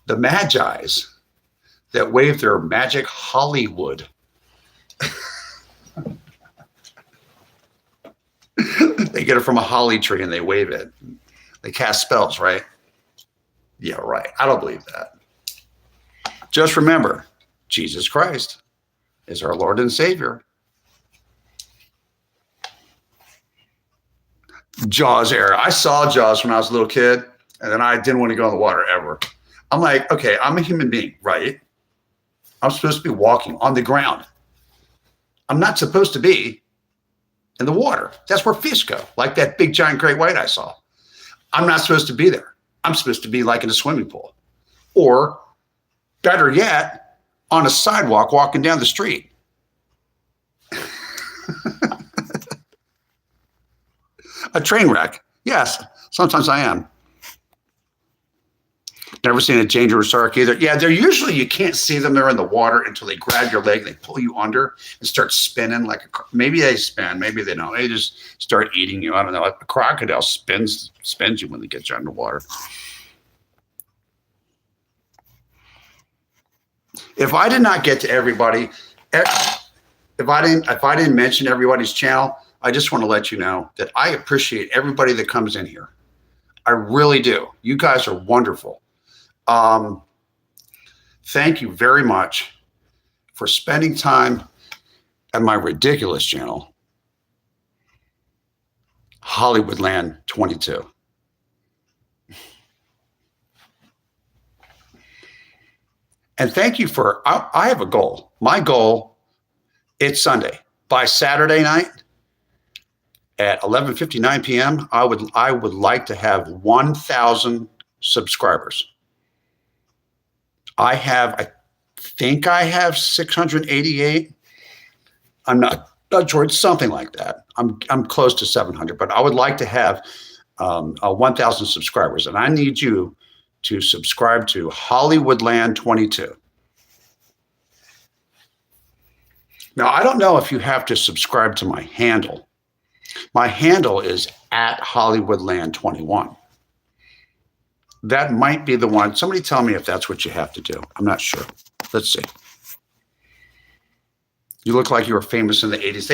The Magi's that wave their magic Hollywood. They get it from a holly tree and they wave it. They cast spells, right? Yeah, right. I don't believe that. Just remember, Jesus Christ is our Lord and Savior. Jaws era. I saw Jaws when I was a little kid, and then I didn't want to go in the water ever. I'm like, okay, I'm a human being, right? I'm supposed to be walking on the ground. I'm not supposed to be in the water. That's where fish go, like that big giant great white I saw. I'm not supposed to be there. I'm supposed to be like in a swimming pool. Or better yet, on a sidewalk walking down the street. A train wreck. Yes, sometimes I am. Never seen a dangerous shark either. Yeah, they're usually, you can't see them. They're in the water until they grab your leg, they pull you under and start spinning like maybe they spin, maybe they don't. They just start eating you. I don't know. A crocodile spins you when they get you underwater. If I did not get to everybody, if I didn't mention everybody's channel, I just want to let you know that I appreciate everybody that comes in here. I really do. You guys are wonderful. Thank you very much for spending time at my ridiculous channel, Hollywoodland22. And thank you for, I have a goal. My goal, it's Sunday. By Saturday night at 11:59 p.m., I would like to have 1,000 subscribers. I think I have 688. I'm not sure. It's something like that. I'm close to 700, but I would like to have 1,000 subscribers, and I need you to subscribe to Hollywoodland22. Now, I don't know if you have to subscribe to my handle. My handle is at Hollywoodland21. That might be the one. Somebody tell me if that's what you have to do. I'm not sure. Let's see. You look like you were famous in the 80s.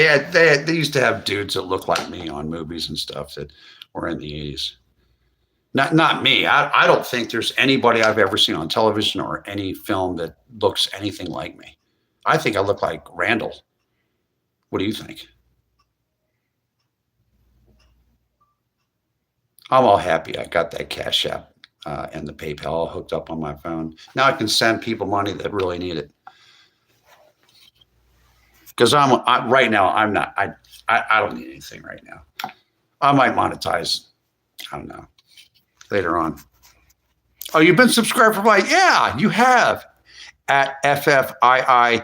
They used to have dudes that looked like me on movies and stuff that were in the 80s. Not me. I don't think there's anybody I've ever seen on television or any film that looks anything like me. I think I look like Randall. What do you think? I'm all happy I got that Cash App and the PayPal all hooked up on my phone. Now I can send people money that really need it. Because right now I'm not. I don't need anything right now. I might monetize. I don't know. Later on. Oh, you've been subscribed for like, yeah, you have. At FFIIEELLDD.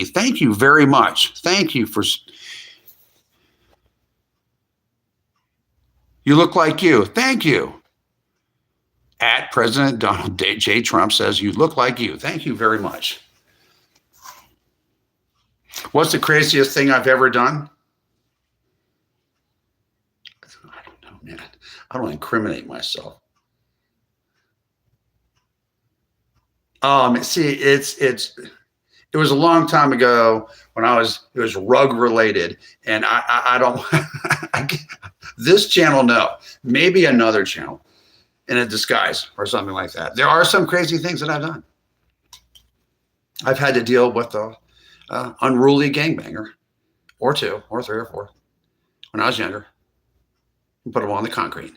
Thank you very much. Thank you for. You look like you. Thank you. At President Donald J. Trump says, you look like you. Thank you very much. What's the craziest thing I've ever done? I don't know, man. I don't incriminate myself. See, it was a long time ago when it was rug related, and I don't, this channel, no, maybe another channel in a disguise or something like that. There are some crazy things that I've done. I've had to deal with a unruly gangbanger or two or three or four when I was younger and put them on the concrete.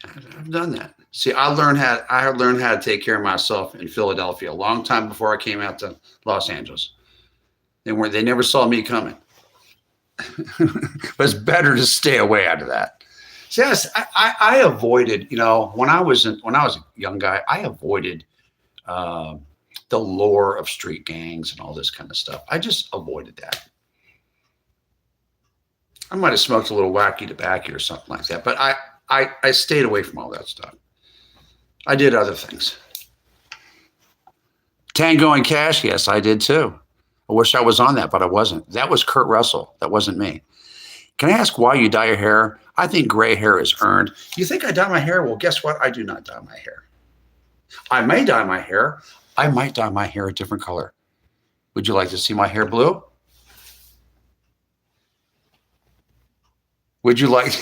I've done that. See, I learned how to take care of myself in Philadelphia a long time before I came out to Los Angeles. They never saw me coming. But it's better to stay away out of that. See, I avoided, when I was a young guy, I avoided the lore of street gangs and all this kind of stuff. I just avoided that. I might have smoked a little wacky tobacco or something like that, but I stayed away from all that stuff. I did other things. Tango and Cash, yes, I did too. I wish I was on that, but I wasn't. That was Kurt Russell. That wasn't me. Can I ask why you dye your hair? I think gray hair is earned. You think I dye my hair? Well, guess what? I do not dye my hair. I may dye my hair. I might dye my hair a different color. Would you like to see my hair blue? Would you like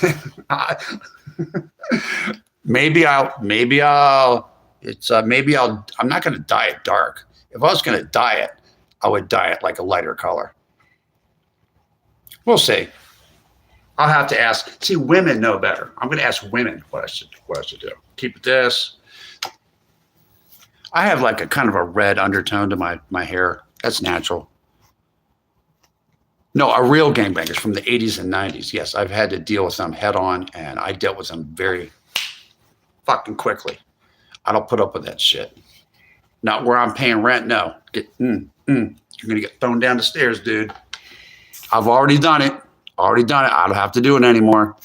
maybe I'm not going to dye it dark. If I was going to dye it, I would dye it like a lighter color. We'll see. I'll have to ask. See, women know better. I'm going to ask women what I should do. Keep it this. I have like a kind of a red undertone to my hair. That's natural. No, a real gangbangers from the 80s and 90s. Yes, I've had to deal with them head on, and I dealt with them very fucking quickly. I don't put up with that shit. Not where I'm paying rent. No. You're going to get thrown down the stairs, dude. I've already done it. I don't have to do it anymore.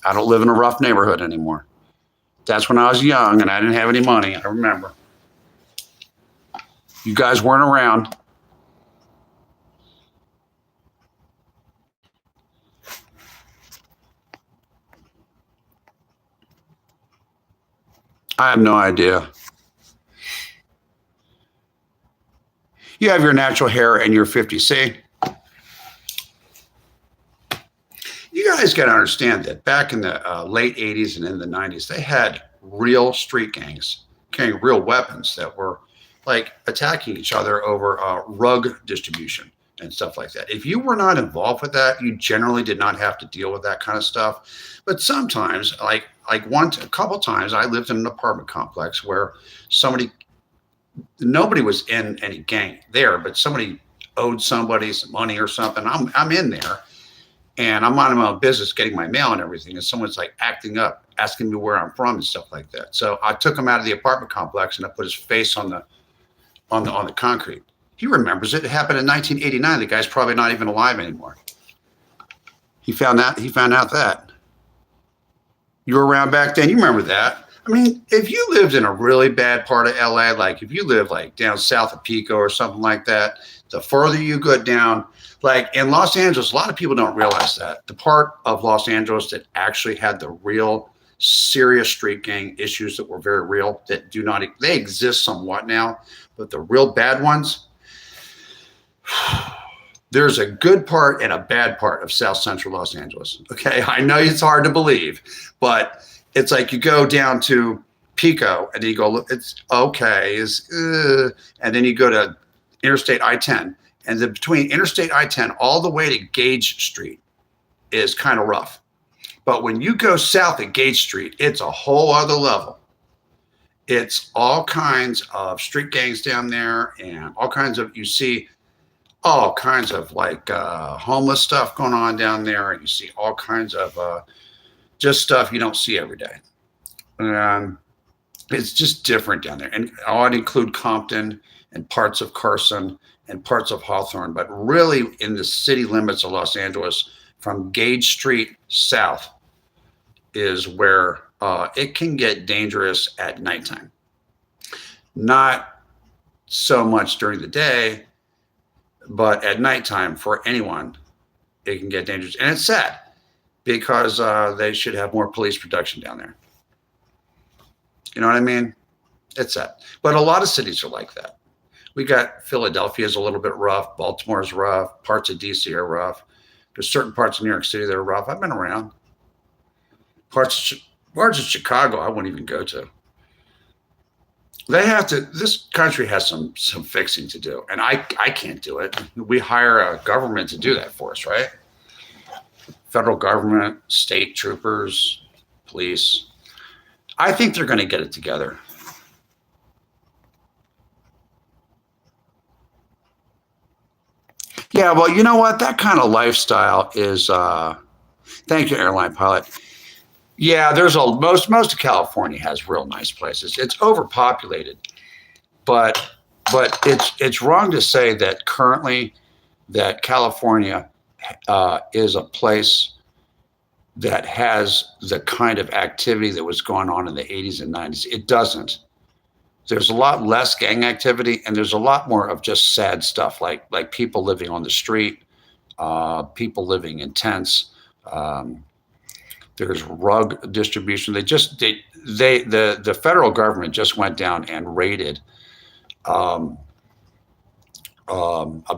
I don't live in a rough neighborhood anymore. That's when I was young and I didn't have any money. I remember. You guys weren't around. I have no idea. You have your natural hair and you're 50. See, you guys got to understand that back in the late 80s and in the 90s, they had real street gangs carrying real weapons that were like attacking each other over rug distribution and stuff like that. If you were not involved with that, you generally did not have to deal with that kind of stuff. But sometimes, a couple times, I lived in an apartment complex where nobody was in any gang there, but somebody owed somebody some money or something. I'm in there. And I'm on my own business getting my mail and everything. And someone's like acting up, asking me where I'm from and stuff like that. So I took him out of the apartment complex and I put his face on the concrete. He remembers it. It happened in 1989. The guy's probably not even alive anymore. He found out that. You were around back then. You remember that. I mean, if you lived in a really bad part of LA, like if you live like down south of Pico or something like that, the further you go down, like in Los Angeles, a lot of people don't realize that. The part of Los Angeles that actually had the real serious street gang issues that were very real, that they exist somewhat now, but the real bad ones, there's a good part and a bad part of South Central Los Angeles. Okay, I know it's hard to believe, but it's like you go down to Pico and you go, look, it's okay, and then you go to Interstate I-10, and then between Interstate I-10 all the way to Gage Street is kind of rough. But when you go south at Gage Street, it's a whole other level. It's all kinds of street gangs down there, and you see all kinds of like homeless stuff going on down there, and you see all kinds of just stuff you don't see every day. It's just different down there. And I'd include Compton and parts of Carson and parts of Hawthorne, but really in the city limits of Los Angeles, from Gage Street south is where it can get dangerous at nighttime. Not so much during the day, but at nighttime for anyone, it can get dangerous. And it's sad because they should have more police protection down there. You know what I mean? It's sad. But a lot of cities are like that. We got Philadelphia's a little bit rough. Baltimore's rough. Parts of DC are rough. There's certain parts of New York City that are rough. I've been around. Parts of Chicago I wouldn't even go to. This country has some fixing to do, and I can't do it. We hire a government to do that for us, right? Federal government, state troopers, police. I think they're going to get it together. Yeah, well, you know what? That kind of lifestyle is, thank you, airline pilot. Yeah, most of California has real nice places. It's overpopulated, but it's wrong to say that currently that California is a place that has the kind of activity that was going on in the 80s and 90s. It doesn't. There's a lot less gang activity, and there's a lot more of just sad stuff, like people living on the street, people living in tents. There's rug distribution. The federal government just went down and raided a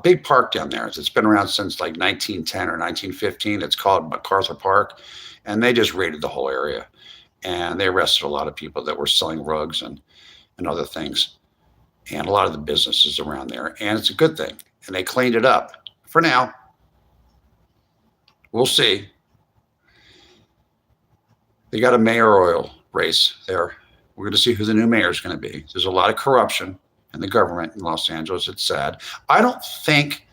big park down there. It's been around since like 1910 or 1915. It's called MacArthur Park, and they just raided the whole area, and they arrested a lot of people that were selling rugs and other things, and a lot of the businesses around there. And it's a good thing. And they cleaned it up. For now, we'll see. They got a mayoral race there. We're going to see who the new mayor is going to be. There's a lot of corruption in the government in Los Angeles. It's sad. I don't think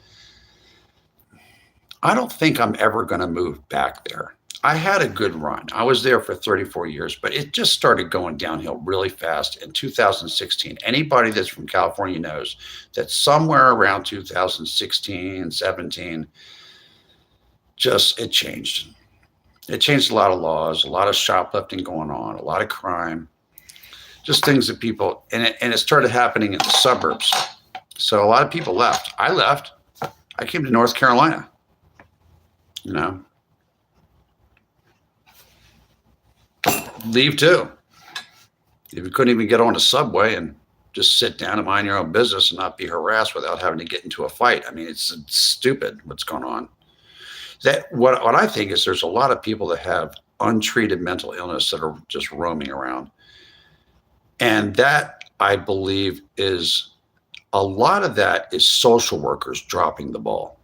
I'm ever going to move back there. I had a good run. I was there for 34 years, but it just started going downhill really fast in 2016. Anybody that's from California knows that somewhere around 2016, 17, it changed. It changed a lot of laws, a lot of shoplifting going on, a lot of crime, just things that people, and it started happening in the suburbs. So a lot of people left. I left. I came to North Carolina, you know. Leave too. If you couldn't even get on a subway and just sit down and mind your own business and not be harassed without having to get into a fight. I mean, it's stupid what's going on. What I think is there's a lot of people that have untreated mental illness that are just roaming around. And that, I believe, is a lot of that is social workers dropping the ball.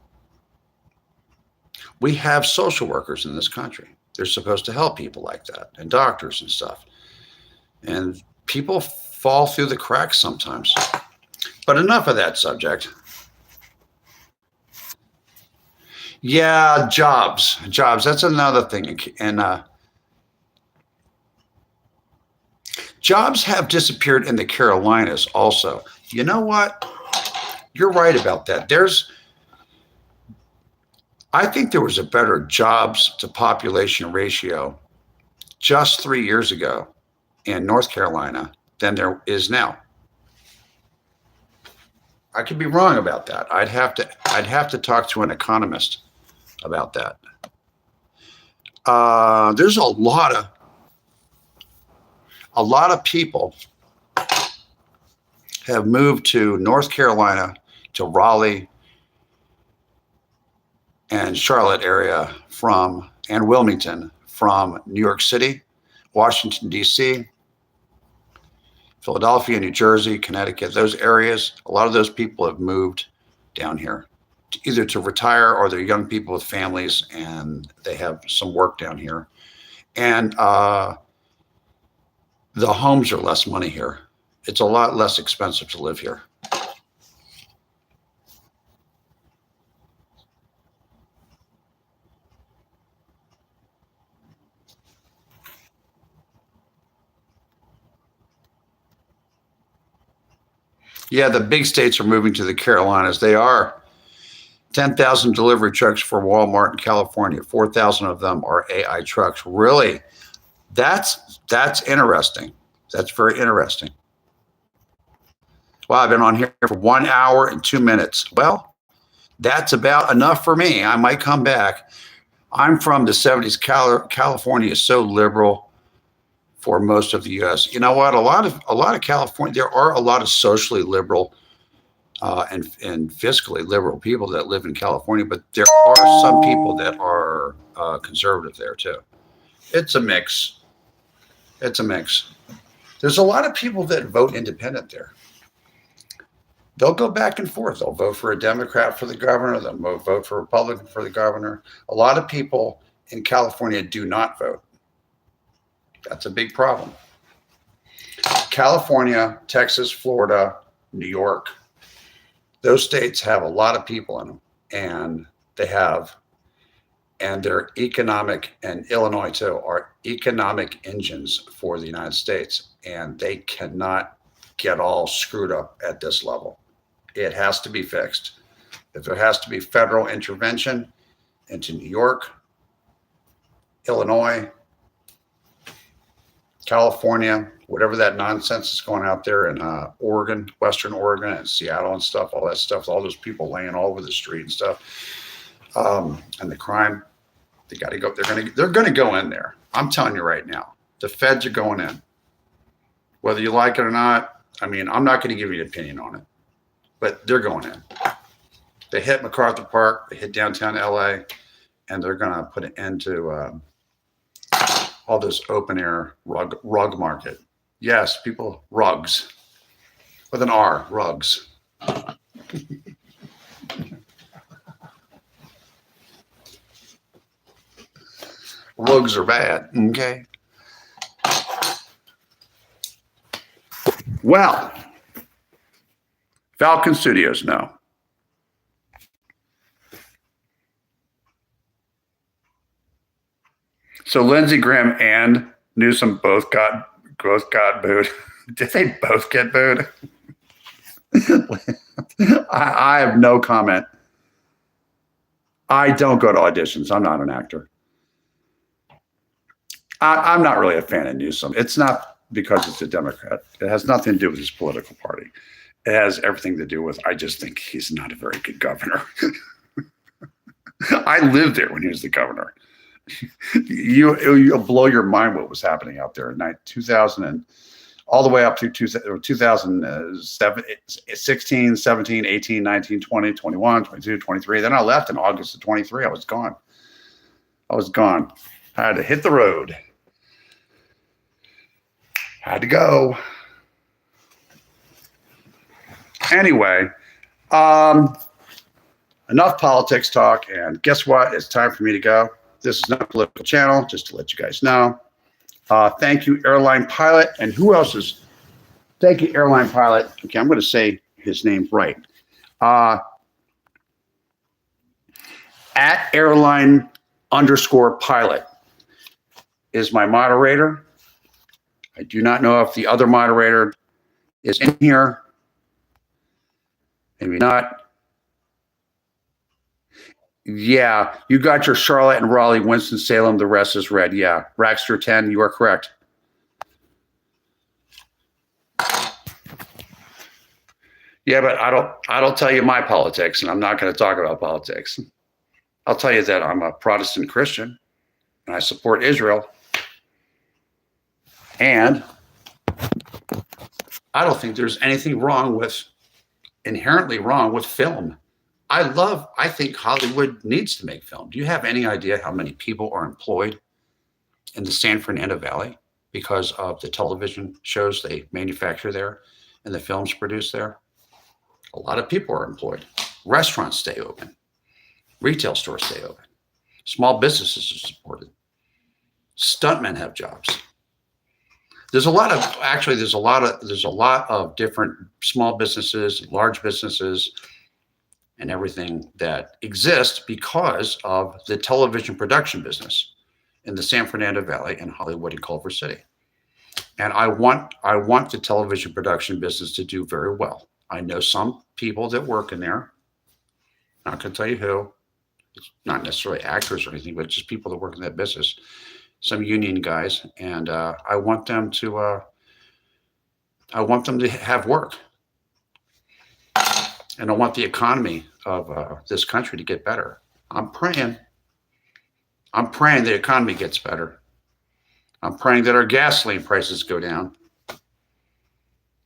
We have social workers in this country. They're supposed to help people like that, and doctors and stuff. And people fall through the cracks sometimes. But enough of that subject. Yeah, jobs. That's another thing. And jobs have disappeared in the Carolinas also. You know what? You're right about that. I think there was a better jobs to population ratio just 3 years ago in North Carolina than there is now. I could be wrong about that. I'd have to talk to an economist about that. There's a lot of people have moved to North Carolina, to Raleigh and Charlotte area and Wilmington from New York City, Washington, D.C., Philadelphia, New Jersey, Connecticut, those areas. A lot of those people have moved down here either to retire, or they're young people with families and they have some work down here. And the homes are less money here. It's a lot less expensive to live here. Yeah, the big states are moving to the Carolinas. They are. 10,000 delivery trucks for Walmart in California. 4,000 of them are AI trucks. Really? That's interesting. That's very interesting. Well, I've been on here for 1 hour and 2 minutes. Well, that's about enough for me. I might come back. I'm from the 70s. California is so liberal for most of the U.S. You know what? A lot of California, there are a lot of socially liberal and fiscally liberal people that live in California, but there are some people that are conservative there too. It's a mix. There's a lot of people that vote independent there. They'll go back and forth. They'll vote for a Democrat for the governor. They'll vote for a Republican for the governor. A lot of people in California do not vote. That's a big problem. California, Texas, Florida, New York, those states have a lot of people in them, and they're economic, and Illinois too, are economic engines for the United States, and they cannot get all screwed up at this level. It has to be fixed. If there has to be federal intervention into New York, Illinois, California, whatever that nonsense is going out there in Oregon, Western Oregon, and Seattle and stuff, all that stuff, all those people laying all over the street and stuff, and the crime, they got to go. They're going to go in there. I'm telling you right now, the feds are going in, whether you like it or not. I mean, I'm not going to give you an opinion on it, but they're going in. They hit MacArthur Park, they hit downtown LA, and they're going to put an end to all this open air rug market. Yes, people, rugs with an R, rugs. Rugs are bad. Okay. Well, Falcon Studios, no. So Lindsey Graham and Newsom both got booed. Did they both get booed? I have no comment. I don't go to auditions. I'm not an actor. I'm not really a fan of Newsom. It's not because it's a Democrat. It has nothing to do with his political party. It has everything to do with, I just think he's not a very good governor. I lived there when he was the governor. You'll blow your mind what was happening out there in 2000 and all the way up to 2007, 16, 17, 18, 19, 20, 21, 22, 23. Then I left in August of 23. I was gone. I had to hit the road. Had to go. Anyway, enough politics talk, and guess what? It's time for me to go. This is not a political channel, just to let you guys know. Thank you, Airline Pilot. And who else is? Thank you, Airline Pilot. Okay, I'm going to say his name right. At Airline_Pilot is my moderator. I do not know if the other moderator is in here. Maybe not. Yeah, you got your Charlotte and Raleigh, Winston-Salem. The rest is red. Yeah, Rackster 10, you are correct. Yeah, but I don't tell you my politics, and I'm not going to talk about politics. I'll tell you that I'm a Protestant Christian, and I support Israel. And I don't think there's anything inherently wrong with film. I think Hollywood needs to make film. Do you have any idea how many people are employed in the San Fernando Valley because of the television shows they manufacture there and the films produced there? A lot of people are employed. Restaurants stay open. Retail stores stay open. Small businesses are supported. Stuntmen have jobs. There's a lot of different small businesses, large businesses, and everything that exists because of the television production business in the San Fernando Valley and Hollywood and Culver City. And I want the television production business to do very well. I know some people that work in there. Not going to tell you who. It's not necessarily actors or anything, but just people that work in that business. Some union guys, and I want them to have work. And I want the economy of this country to get better. I'm praying the economy gets better. I'm praying that our gasoline prices go down.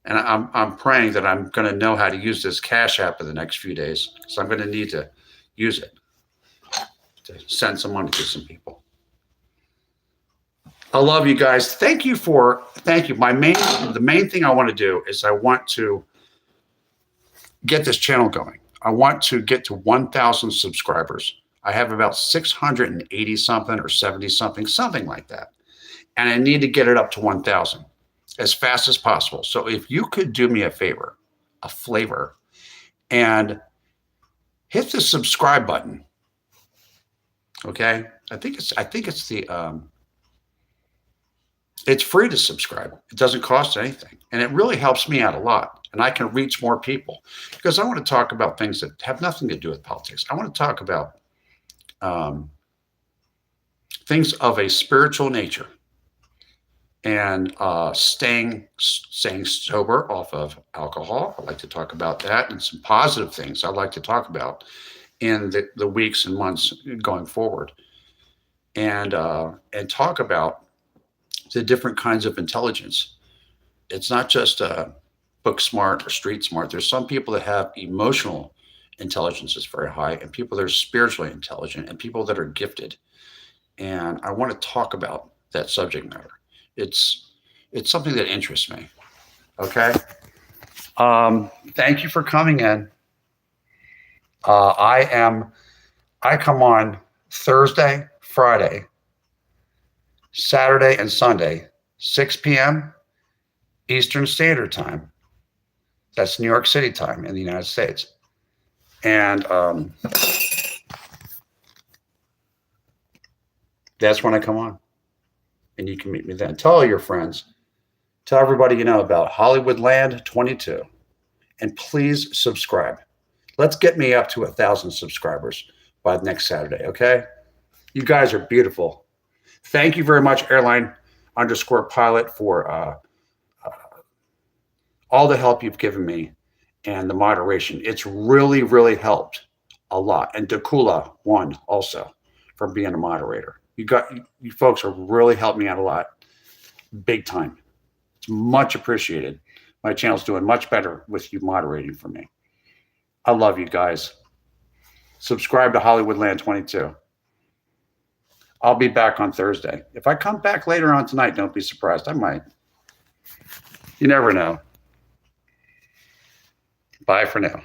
And I'm praying that I'm going to know how to use this Cash App in the next few days, because I'm going to need to use it to send some money to some people. I love you guys. Thank you. The main thing I want to do is I want to get this channel going. I want to get to 1,000 subscribers. I have about 680 something or 70 something, something like that. And I need to get it up to 1,000 as fast as possible. So if you could do me a flavor, and hit the subscribe button. Okay. I think it's free to subscribe. It doesn't cost anything. And it really helps me out a lot. And I can reach more people, because I want to talk about things that have nothing to do with politics. I want to talk about things of a spiritual nature, and staying sober off of alcohol. I'd like to talk about that, and some positive things I'd like to talk about in the weeks and months going forward, and talk about the different kinds of intelligence. It's not just book smart or street smart. There's some people that have emotional intelligence is very high, and people that are spiritually intelligent, and people that are gifted. And I want to talk about that subject matter. It's something that interests me. Okay. Thank you for coming in. I come on Thursday, Friday, Saturday, and Sunday, 6 p.m. Eastern Standard Time. That's New York City time in the United States. And that's when I come on. And you can meet me then. Tell all your friends. Tell everybody you know about Hollywoodland22. And please subscribe. Let's get me up to 1,000 subscribers by next Saturday, okay? You guys are beautiful. Thank you very much, Airline_Pilot, for all the help you've given me and the moderation. It's really, really helped a lot. And Dakula won also for being a moderator. You folks have really helped me out a lot, big time. It's much appreciated. My channel's doing much better with you moderating for me. I love you guys. Subscribe to Hollywoodland22. I'll be back on Thursday. If I come back later on tonight, don't be surprised. I might. You never know. Bye for now.